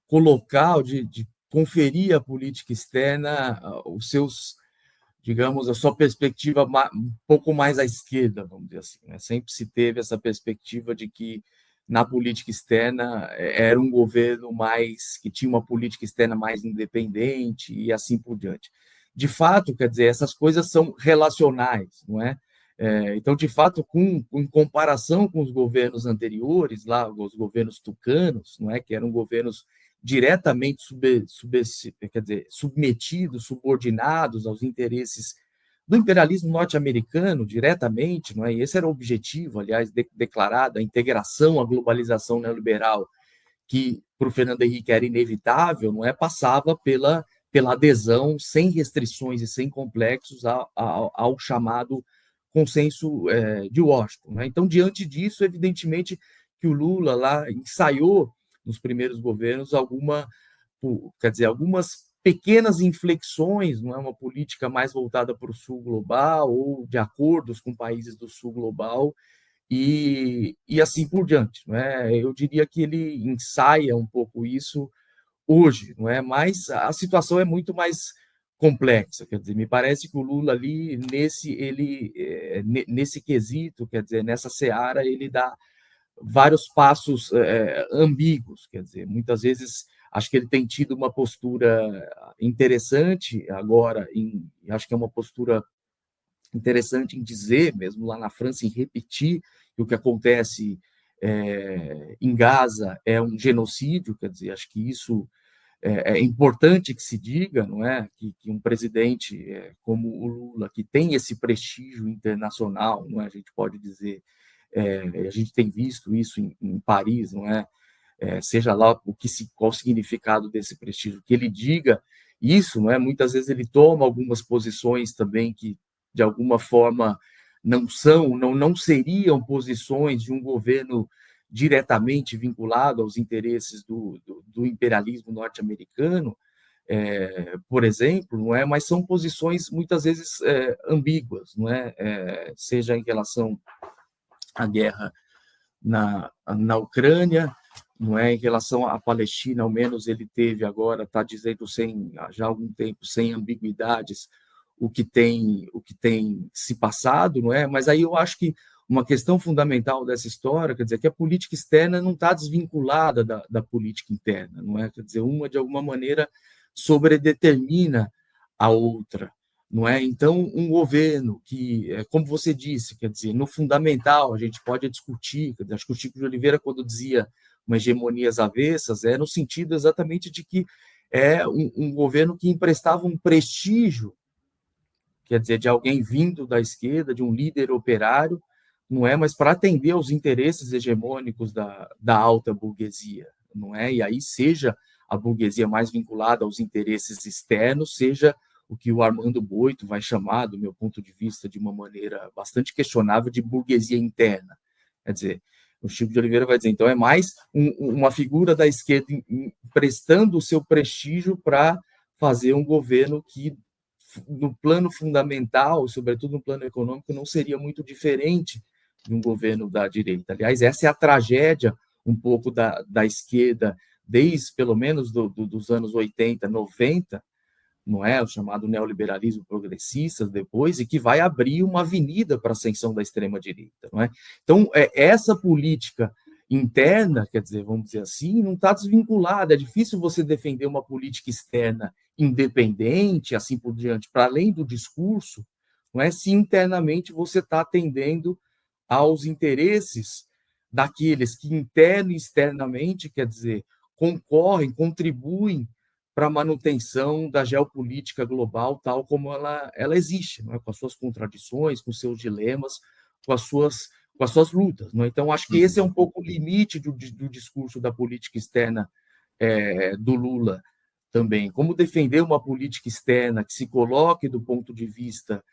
colocar, de conferir à política externa os seus, digamos, a sua perspectiva um pouco mais à esquerda, vamos dizer assim, né? Sempre se teve essa perspectiva de que na política externa era um governo mais que tinha uma política externa mais independente e assim por diante. De fato, quer dizer, essas coisas são relacionais, não é? Então, de fato, em comparação com os governos anteriores, lá, os governos tucanos, não é, que eram governos diretamente quer dizer, submetidos, subordinados aos interesses do imperialismo norte-americano diretamente, não é? E esse era o objetivo, aliás, declarado, a integração, a globalização neoliberal, que para o Fernando Henrique era inevitável, não é? Passava pela adesão sem restrições e sem complexos ao chamado consenso de Washington, né? Então, diante disso, evidentemente que o Lula lá ensaiou nos primeiros governos algumas pequenas inflexões, não é, uma política mais voltada para o sul global ou de acordos com países do sul global e assim por diante, não é? Eu diria que ele ensaia um pouco isso hoje, não é? Mas a situação é muito mais complexa, quer dizer, me parece que o Lula ali nesse quesito, quer dizer, nessa seara ele dá vários passos ambíguos, quer dizer, muitas vezes acho que ele tem tido uma postura interessante agora, acho que é uma postura interessante em dizer, mesmo lá na França, em repetir que o que acontece em Gaza é um genocídio, quer dizer, acho que isso é importante que se diga, não é, que um presidente como o Lula, que tem esse prestígio internacional, não é, a gente pode dizer, a gente tem visto isso em Paris, não é, seja lá qual o significado desse prestígio, que ele diga isso, não é, muitas vezes ele toma algumas posições também que de alguma forma não seriam posições de um governo diretamente vinculado aos interesses do imperialismo norte-americano, por exemplo, não é? Mas são posições muitas vezes ambíguas, não é? Seja em relação à guerra na Ucrânia, não é? Em relação à Palestina, ao menos ele teve agora, está dizendo já há algum tempo, sem ambiguidades, o que tem se passado, não é? Mas aí eu acho que uma questão fundamental dessa história, quer dizer, que a política externa não está desvinculada da política interna, não é? Quer dizer, uma de alguma maneira sobredetermina a outra, não é? Então, um governo que, como você disse, quer dizer, no fundamental a gente pode discutir, acho que o Chico de Oliveira, quando dizia uma hegemonia às avessas, no sentido exatamente de que é um governo que emprestava um prestígio, quer dizer, de alguém vindo da esquerda, de um líder operário, não é? Mas para atender aos interesses hegemônicos da alta burguesia, não é? E aí seja a burguesia mais vinculada aos interesses externos, seja o que o Armando Boito vai chamar, do meu ponto de vista, de uma maneira bastante questionável, de burguesia interna. Quer dizer, o Chico de Oliveira vai dizer, então, é mais uma figura da esquerda emprestando o seu prestígio para fazer um governo que, no plano fundamental, sobretudo no plano econômico, não seria muito diferente de um governo da direita. Aliás, essa é a tragédia um pouco da esquerda, desde pelo menos dos anos 80, 90, não é? O chamado neoliberalismo progressista depois, e que vai abrir uma avenida para a ascensão da extrema-direita, não é? Então, essa política interna, quer dizer, vamos dizer assim, não está desvinculada. É difícil você defender uma política externa independente, assim por diante, para além do discurso, não é? Se internamente você está atendendo aos interesses daqueles que interno e externamente, quer dizer, concorrem, contribuem para a manutenção da geopolítica global tal como ela existe, não é? Com as suas contradições, com seus dilemas, com as suas lutas. Não é? Então, acho que esse é um pouco o limite do discurso da política externa do Lula também. Como defender uma política externa que se coloque do ponto de vista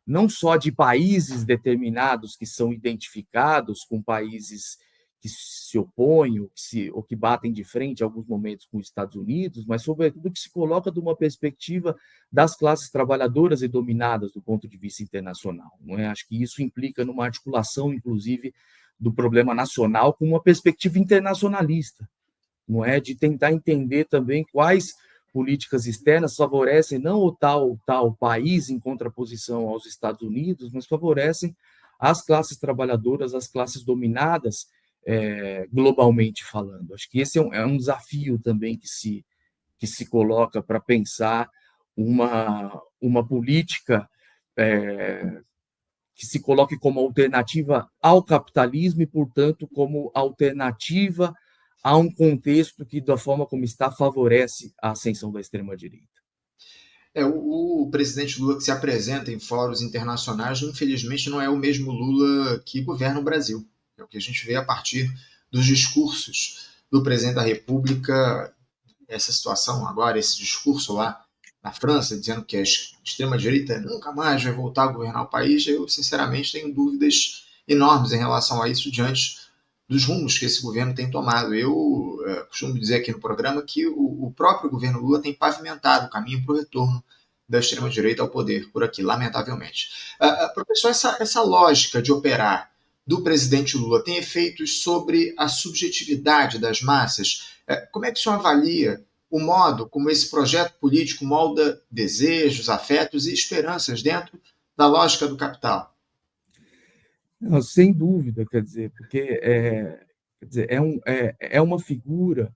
não só de países determinados que são identificados com países que se opõem ou que batem de frente em alguns momentos com os Estados Unidos, mas, sobretudo, que se coloca de uma perspectiva das classes trabalhadoras e dominadas do ponto de vista internacional. Não é? Acho que isso implica numa articulação, inclusive, do problema nacional com uma perspectiva internacionalista, não é? De tentar entender também quais políticas externas favorecem não o tal país em contraposição aos Estados Unidos, mas favorecem as classes trabalhadoras, as classes dominadas globalmente falando. Acho que esse é um desafio também que se coloca para pensar uma política que se coloque como alternativa ao capitalismo e, portanto, como alternativa a um contexto que, da forma como está, favorece a ascensão da extrema-direita. O presidente Lula que se apresenta em fóruns internacionais, infelizmente, não é o mesmo Lula que governa o Brasil. É o que a gente vê a partir dos discursos do presidente da República, essa situação agora, esse discurso lá na França, dizendo que a extrema-direita nunca mais vai voltar a governar o país. Eu, sinceramente, tenho dúvidas enormes em relação a isso diante dos rumos que esse governo tem tomado. Eu costumo dizer aqui no programa que o próprio governo Lula tem pavimentado o caminho para o retorno da extrema-direita ao poder por aqui, lamentavelmente. Professor, essa lógica de operar do presidente Lula tem efeitos sobre a subjetividade das massas? Como é que o senhor avalia o modo como esse projeto político molda desejos, afetos e esperanças dentro da lógica do capital? Não, sem dúvida, quer dizer, porque quer dizer, uma figura,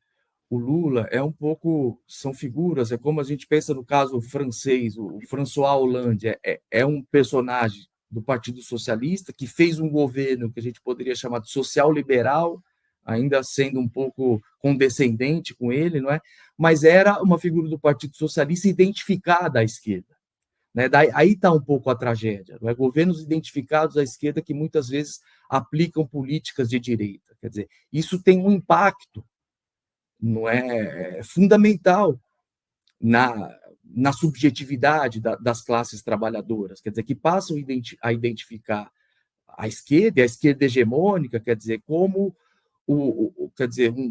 o Lula é um pouco, são figuras, é como a gente pensa no caso francês, o François Hollande, é um personagem do Partido Socialista que fez um governo que a gente poderia chamar de social-liberal, ainda sendo um pouco condescendente com ele, não é? Mas era uma figura do Partido Socialista identificada à esquerda. Né? Aí está um pouco a tragédia. Não é? Governos identificados à esquerda que muitas vezes aplicam políticas de direita. Quer dizer, isso tem um impacto, não é, fundamental na subjetividade das classes trabalhadoras, quer dizer, que passam a identificar a esquerda, e a esquerda hegemônica, quer dizer, como quer dizer, um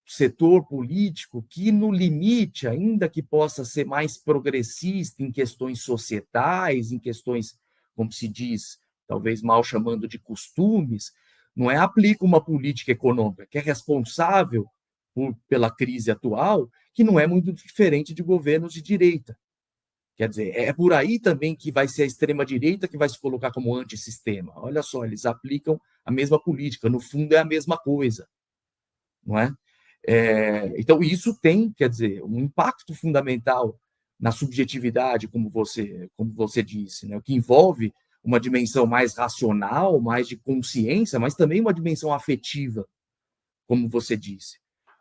setor político que, no limite, ainda que possa ser mais progressista em questões societais, em questões, como se diz, talvez mal chamando de costumes, não é aplica uma política econômica que é responsável pela crise atual, que não é muito diferente de governos de direita. Quer dizer, é por aí também que vai ser a extrema-direita que vai se colocar como antissistema. Olha só, eles aplicam a mesma política, no fundo é a mesma coisa, não é? Então, isso tem, quer dizer, um impacto fundamental na subjetividade, como você disse, né? O que envolve uma dimensão mais racional, mais de consciência, mas também uma dimensão afetiva, como você disse,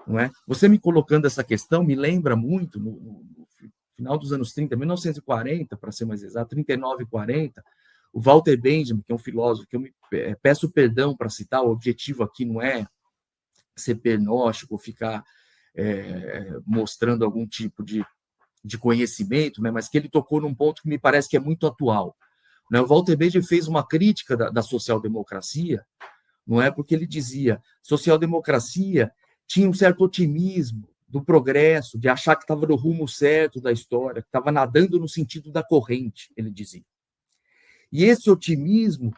não é? Você me colocando essa questão me lembra muito, no final dos anos 30, 1940, para ser mais exato, 39 e 40, o Walter Benjamin, que é um filósofo, que eu peço perdão para citar, o objetivo aqui não é ser pernóstico, ficar mostrando algum tipo de conhecimento, né, mas que ele tocou num ponto que me parece que é muito atual. Né? O Walter Benjamin fez uma crítica da social-democracia, não é? Porque ele dizia social-democracia tinha um certo otimismo do progresso, de achar que estava no rumo certo da história, que estava nadando no sentido da corrente, ele dizia. E esse otimismo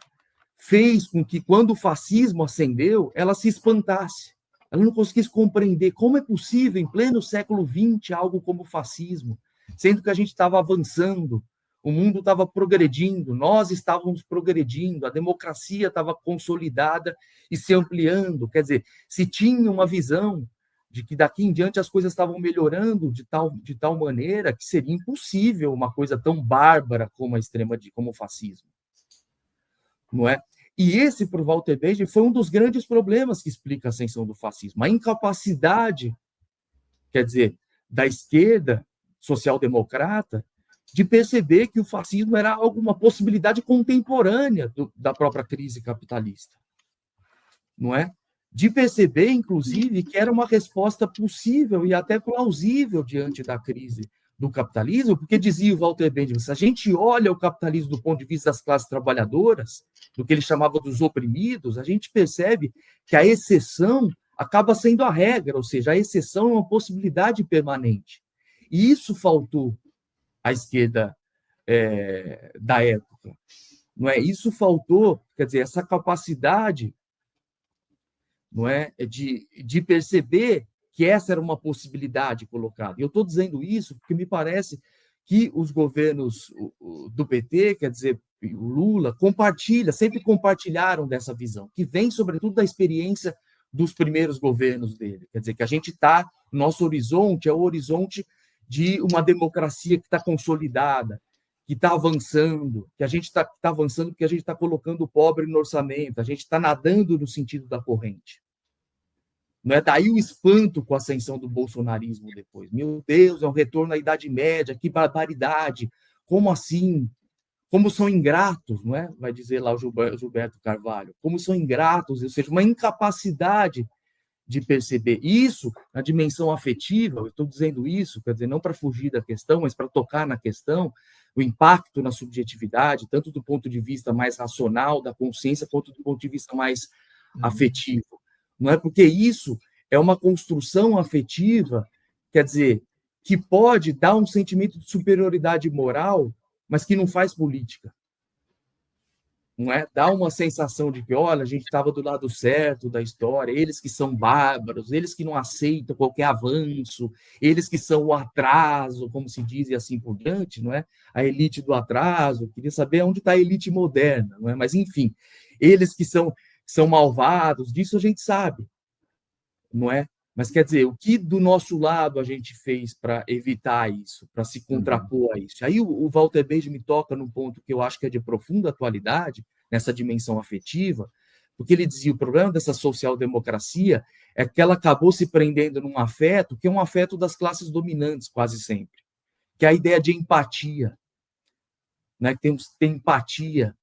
fez com que, quando o fascismo ascendeu, ela se espantasse. Ela não conseguisse compreender como é possível, em pleno século XX, algo como o fascismo, sendo que a gente estava avançando, o mundo estava progredindo, nós estávamos progredindo, a democracia estava consolidada e se ampliando. Quer dizer, se tinha uma visão de que daqui em diante as coisas estavam melhorando de tal maneira que seria impossível uma coisa tão bárbara como como o fascismo, não é? E esse, para o Walter Benjamin, foi um dos grandes problemas que explica a ascensão do fascismo. A incapacidade, quer dizer, da esquerda social-democrata de perceber que o fascismo era uma possibilidade contemporânea da própria crise capitalista. Não é? De perceber, inclusive, que era uma resposta possível e até plausível diante da crise do capitalismo, porque dizia o Walter Benjamin, se a gente olha o capitalismo do ponto de vista das classes trabalhadoras, do que ele chamava dos oprimidos, a gente percebe que a exceção acaba sendo a regra, ou seja, a exceção é uma possibilidade permanente. E isso faltou à esquerda da época. Não é? Isso faltou, quer dizer, essa capacidade, não é, de perceber que essa era uma possibilidade colocada. E eu estou dizendo isso porque me parece que os governos do PT, quer dizer, o Lula, sempre compartilharam dessa visão, que vem, sobretudo, da experiência dos primeiros governos dele. Quer dizer, que a gente está, nosso horizonte é o horizonte de uma democracia que está consolidada, que está avançando, que a gente está avançando porque a gente está colocando o pobre no orçamento, a gente está nadando no sentido da corrente. Não é? Daí o espanto com a ascensão do bolsonarismo depois. Meu Deus, é um retorno à Idade Média, que barbaridade. Como assim? Como são ingratos, não é? Vai dizer lá o Gilberto Carvalho. Como são ingratos, ou seja, uma incapacidade de perceber isso na dimensão afetiva. Eu estou dizendo isso, quer dizer, não para fugir da questão, mas para tocar na questão, o impacto na subjetividade, tanto do ponto de vista mais racional da consciência, quanto do ponto de vista mais afetivo. Não é? Porque isso é uma construção afetiva, quer dizer, que pode dar um sentimento de superioridade moral, mas que não faz política. Não é? Dá uma sensação de que, olha, a gente estava do lado certo da história, eles que são bárbaros, eles que não aceitam qualquer avanço, eles que são o atraso, como se diz, e assim por diante, não é? A elite do atraso. Queria saber onde está a elite moderna, não é? Mas, enfim, eles que são malvados, disso a gente sabe, não é? Mas, quer dizer, o que do nosso lado a gente fez para evitar isso, para se contrapor a isso? Aí o Walter Benjamin toca num ponto que eu acho que é de profunda atualidade, nessa dimensão afetiva, porque ele dizia o problema dessa social-democracia é que ela acabou se prendendo num afeto que é um afeto das classes dominantes, quase sempre, que é a ideia de empatia, né? Que tem empatia.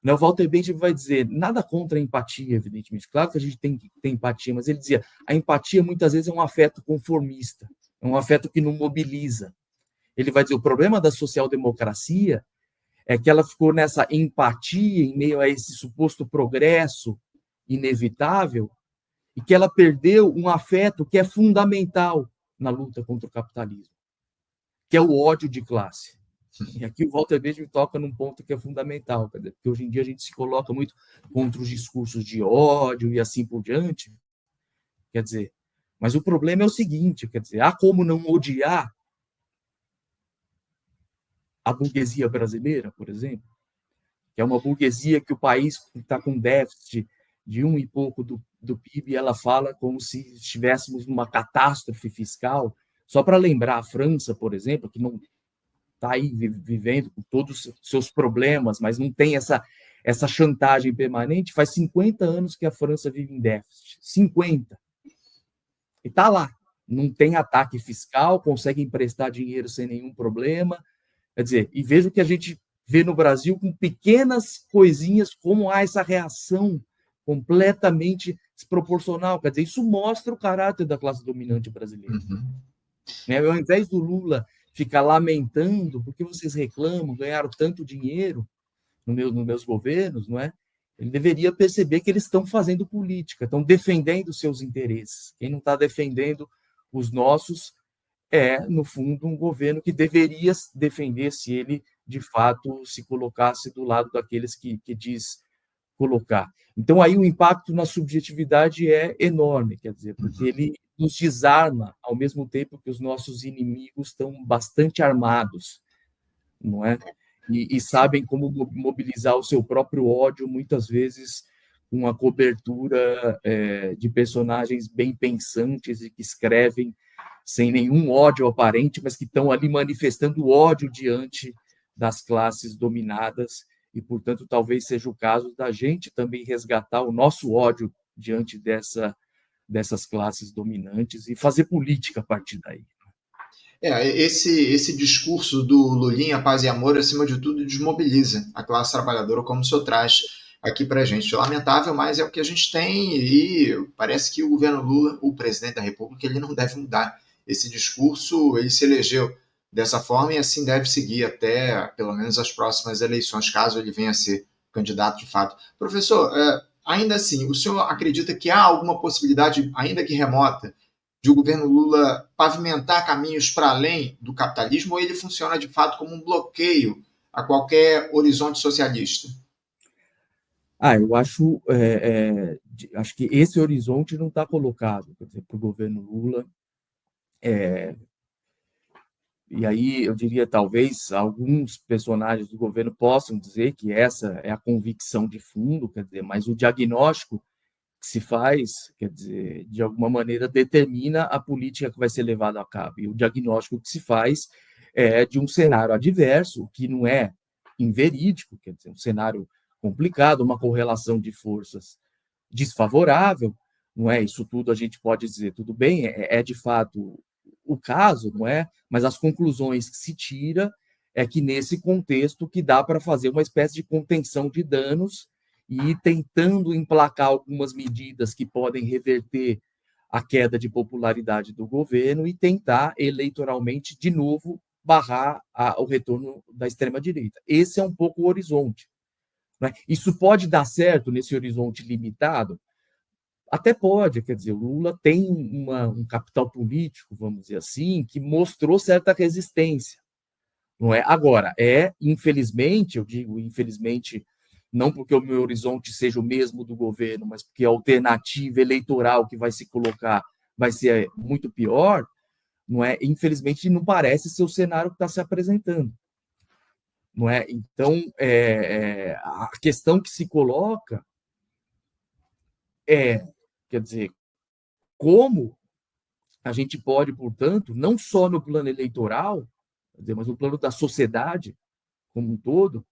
O Walter Benjamin vai dizer, nada contra a empatia, evidentemente. Claro que a gente tem que ter empatia, mas ele dizia, a empatia muitas vezes é um afeto conformista, é um afeto que não mobiliza. Ele vai dizer, o problema da social-democracia é que ela ficou nessa empatia em meio a esse suposto progresso inevitável e que ela perdeu um afeto que é fundamental na luta contra o capitalismo, que é o ódio de classe. E aqui o Walter Benjamin toca num ponto que é fundamental, porque hoje em dia a gente se coloca muito contra os discursos de ódio e assim por diante, quer dizer, mas o problema é o seguinte, quer dizer, há como não odiar a burguesia brasileira, por exemplo, que é uma burguesia que o país está com déficit de um e pouco do PIB, e ela fala como se estivéssemos numa catástrofe fiscal. Só para lembrar, a França, por exemplo, que não está aí vivendo com todos os seus problemas, mas não tem essa chantagem permanente, faz 50 anos que a França vive em déficit. 50. E está lá. Não tem ataque fiscal, consegue emprestar dinheiro sem nenhum problema. Quer dizer, e veja o que a gente vê no Brasil com pequenas coisinhas, como há essa reação completamente desproporcional. Quer dizer, isso mostra o caráter da classe dominante brasileira. Uhum. Ao invés do Lula ficar lamentando porque vocês reclamam, ganharam tanto dinheiro nos meus governos, não é? Ele deveria perceber que eles estão fazendo política, estão defendendo seus interesses. Quem não está defendendo os nossos é, no fundo, um governo que deveria defender se ele, de fato, se colocasse do lado daqueles que diz colocar. Então, aí o impacto na subjetividade é enorme, quer dizer, porque ele nos desarma, ao mesmo tempo que os nossos inimigos estão bastante armados, não é? E sabem como mobilizar o seu próprio ódio, muitas vezes com a cobertura de personagens bem pensantes e que escrevem sem nenhum ódio aparente, mas que estão ali manifestando ódio diante das classes dominadas, e, portanto, talvez seja o caso da gente também resgatar o nosso ódio diante dessas classes dominantes e fazer política a partir daí. Esse discurso do Lulinha, paz e amor, acima de tudo, desmobiliza a classe trabalhadora, como o senhor traz aqui para a gente. Lamentável, mas é o que a gente tem e parece que o governo Lula, o presidente da República, ele não deve mudar esse discurso, ele se elegeu dessa forma e assim deve seguir até, pelo menos, as próximas eleições, caso ele venha a ser candidato de fato. Professor, ainda assim, o senhor acredita que há alguma possibilidade, ainda que remota, de o governo Lula pavimentar caminhos para além do capitalismo, ou ele funciona de fato como um bloqueio a qualquer horizonte socialista? Eu acho que esse horizonte não está colocado, quer dizer, para o governo Lula. E aí eu diria, talvez, alguns personagens do governo possam dizer que essa é a convicção de fundo, quer dizer, mas o diagnóstico que se faz, quer dizer, de alguma maneira determina a política que vai ser levada a cabo. E o diagnóstico que se faz é de um cenário adverso, que não é inverídico, quer dizer, um cenário complicado, uma correlação de forças desfavorável, não é? Isso tudo a gente pode dizer, tudo bem, é de fato o caso, não é? Mas as conclusões que se tira é que nesse contexto que dá para fazer uma espécie de contenção de danos e ir tentando emplacar algumas medidas que podem reverter a queda de popularidade do governo e tentar eleitoralmente de novo barrar o retorno da extrema direita. Esse é um pouco o horizonte, né? Isso pode dar certo nesse horizonte limitado? Até pode, quer dizer, o Lula tem um capital político, vamos dizer assim, que mostrou certa resistência, não é? Agora, infelizmente, eu digo infelizmente, não porque o meu horizonte seja o mesmo do governo, mas porque a alternativa eleitoral que vai se colocar vai ser muito pior, não é? Infelizmente, não parece ser o cenário que está se apresentando, não é? Então, a questão que se coloca quer dizer, como a gente pode, portanto, não só no plano eleitoral, mas no plano da sociedade como um todo,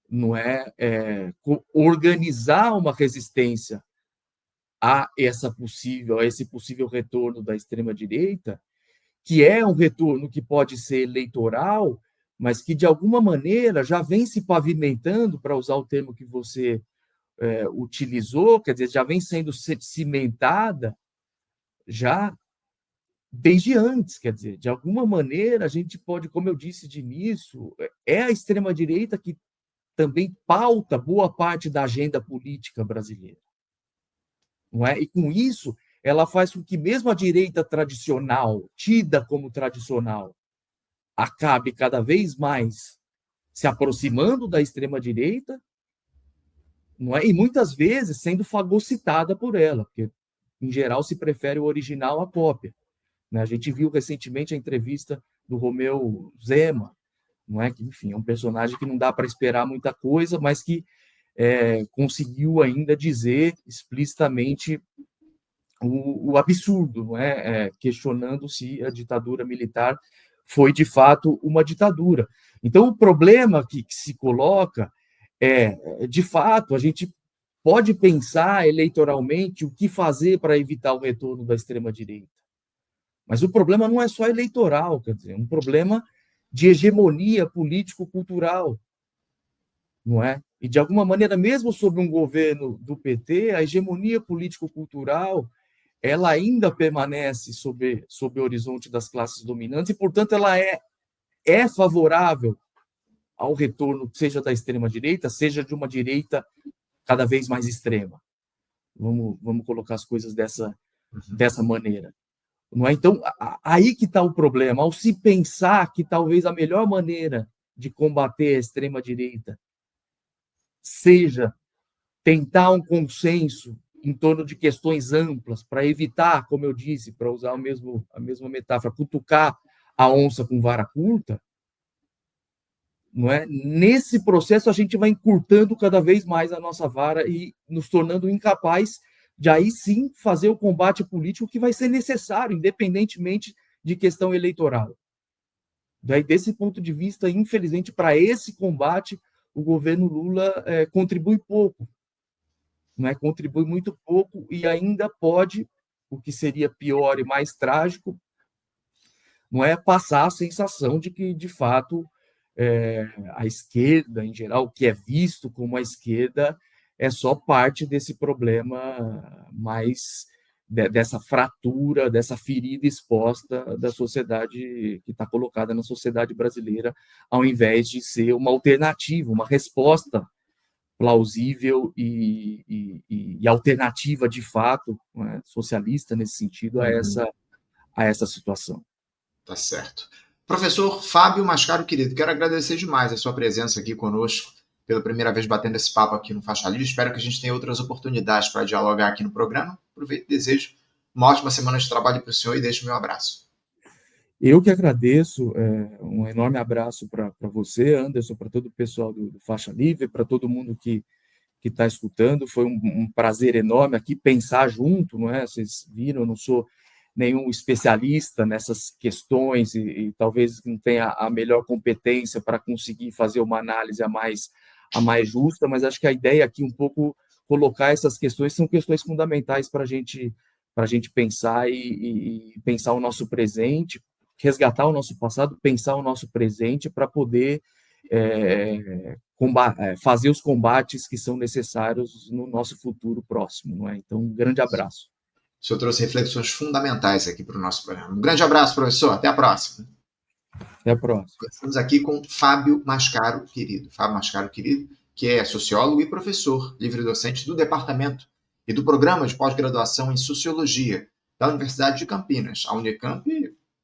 não organizar uma resistência a esse possível retorno da extrema direita, que é um retorno que pode ser eleitoral, mas que de alguma maneira já vem se pavimentando, para usar o termo que você utilizou, quer dizer, já vem sendo cimentada já desde antes, quer dizer, de alguma maneira a gente pode, como eu disse de início, é a extrema-direita que também pauta boa parte da agenda política brasileira, não é? E com isso, ela faz com que mesmo a direita tradicional, tida como tradicional, acabe cada vez mais se aproximando da extrema-direita, não é? E muitas vezes sendo fagocitada por ela, porque, em geral, se prefere o original à cópia. Né? A gente viu recentemente a entrevista do Romeu Zema, não é? Que, enfim, é um personagem que não dá para esperar muita coisa, mas que conseguiu ainda dizer explicitamente o absurdo, não é? Questionando se a ditadura militar foi de fato uma ditadura. Então, o problema que se coloca de fato, a gente pode pensar eleitoralmente o que fazer para evitar o retorno da extrema-direita. Mas o problema não é só eleitoral, quer dizer, é um problema de hegemonia político-cultural, não é? E, de alguma maneira, mesmo sob um governo do PT, a hegemonia político-cultural ela ainda permanece sob o horizonte das classes dominantes e, portanto, ela é favorável ao retorno, seja da extrema-direita, seja de uma direita cada vez mais extrema. Vamos colocar as coisas dessa maneira. Não é? Então, aí que está o problema. Ao se pensar que talvez a melhor maneira de combater a extrema-direita seja tentar um consenso em torno de questões amplas para evitar, como eu disse, para usar a mesma metáfora, cutucar a onça com vara curta, não é? Nesse processo a gente vai encurtando cada vez mais a nossa vara e nos tornando incapaz de aí sim fazer o combate político que vai ser necessário, independentemente de questão eleitoral. Daí, desse ponto de vista, infelizmente, para esse combate, o governo Lula contribui pouco, não é? Contribui muito pouco e ainda pode, o que seria pior e mais trágico, não é passar a sensação de que, de fato, a esquerda, em geral, o que é visto como a esquerda, é só parte desse problema mais dessa fratura, dessa ferida exposta da sociedade que está colocada na sociedade brasileira, ao invés de ser uma alternativa, uma resposta plausível e alternativa de fato, né, socialista nesse sentido, a essa situação. Tá certo. Professor Fábio Mascaro, querido, quero agradecer demais a sua presença aqui conosco, pela primeira vez batendo esse papo aqui no Faixa Livre. Espero que a gente tenha outras oportunidades para dialogar aqui no programa. Aproveito e desejo uma ótima semana de trabalho para o senhor e deixo meu abraço. Eu que agradeço, um enorme abraço para você, Anderson, para todo o pessoal do Faixa Livre, para todo mundo que está escutando. Foi um prazer enorme aqui pensar junto, não é? Vocês viram, eu não sou nenhum especialista nessas questões e talvez não tenha a melhor competência para conseguir fazer uma análise a mais justa, mas acho que a ideia aqui um pouco colocar essas questões são questões fundamentais para a gente pensar e pensar o nosso presente, resgatar o nosso passado, pensar o nosso presente para poder fazer os combates que são necessários no nosso futuro próximo, não é? Então, um grande abraço. O senhor trouxe reflexões fundamentais aqui para o nosso programa. Um grande abraço, professor. Até a próxima. Até a próxima. Estamos aqui com Fábio Mascaro, querido. Fábio Mascaro, querido, que é sociólogo e professor, livre-docente do Departamento e do Programa de Pós-Graduação em Sociologia da Universidade de Campinas, a Unicamp,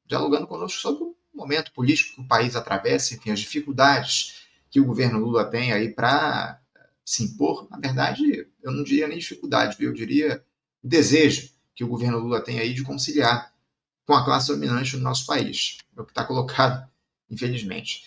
dialogando conosco sobre o momento político que o país atravessa, enfim, as dificuldades que o governo Lula tem aí para se impor. Na verdade, eu não diria nem dificuldade, eu diria desejo que o governo Lula tem aí de conciliar com a classe dominante do nosso país. É o que está colocado, infelizmente.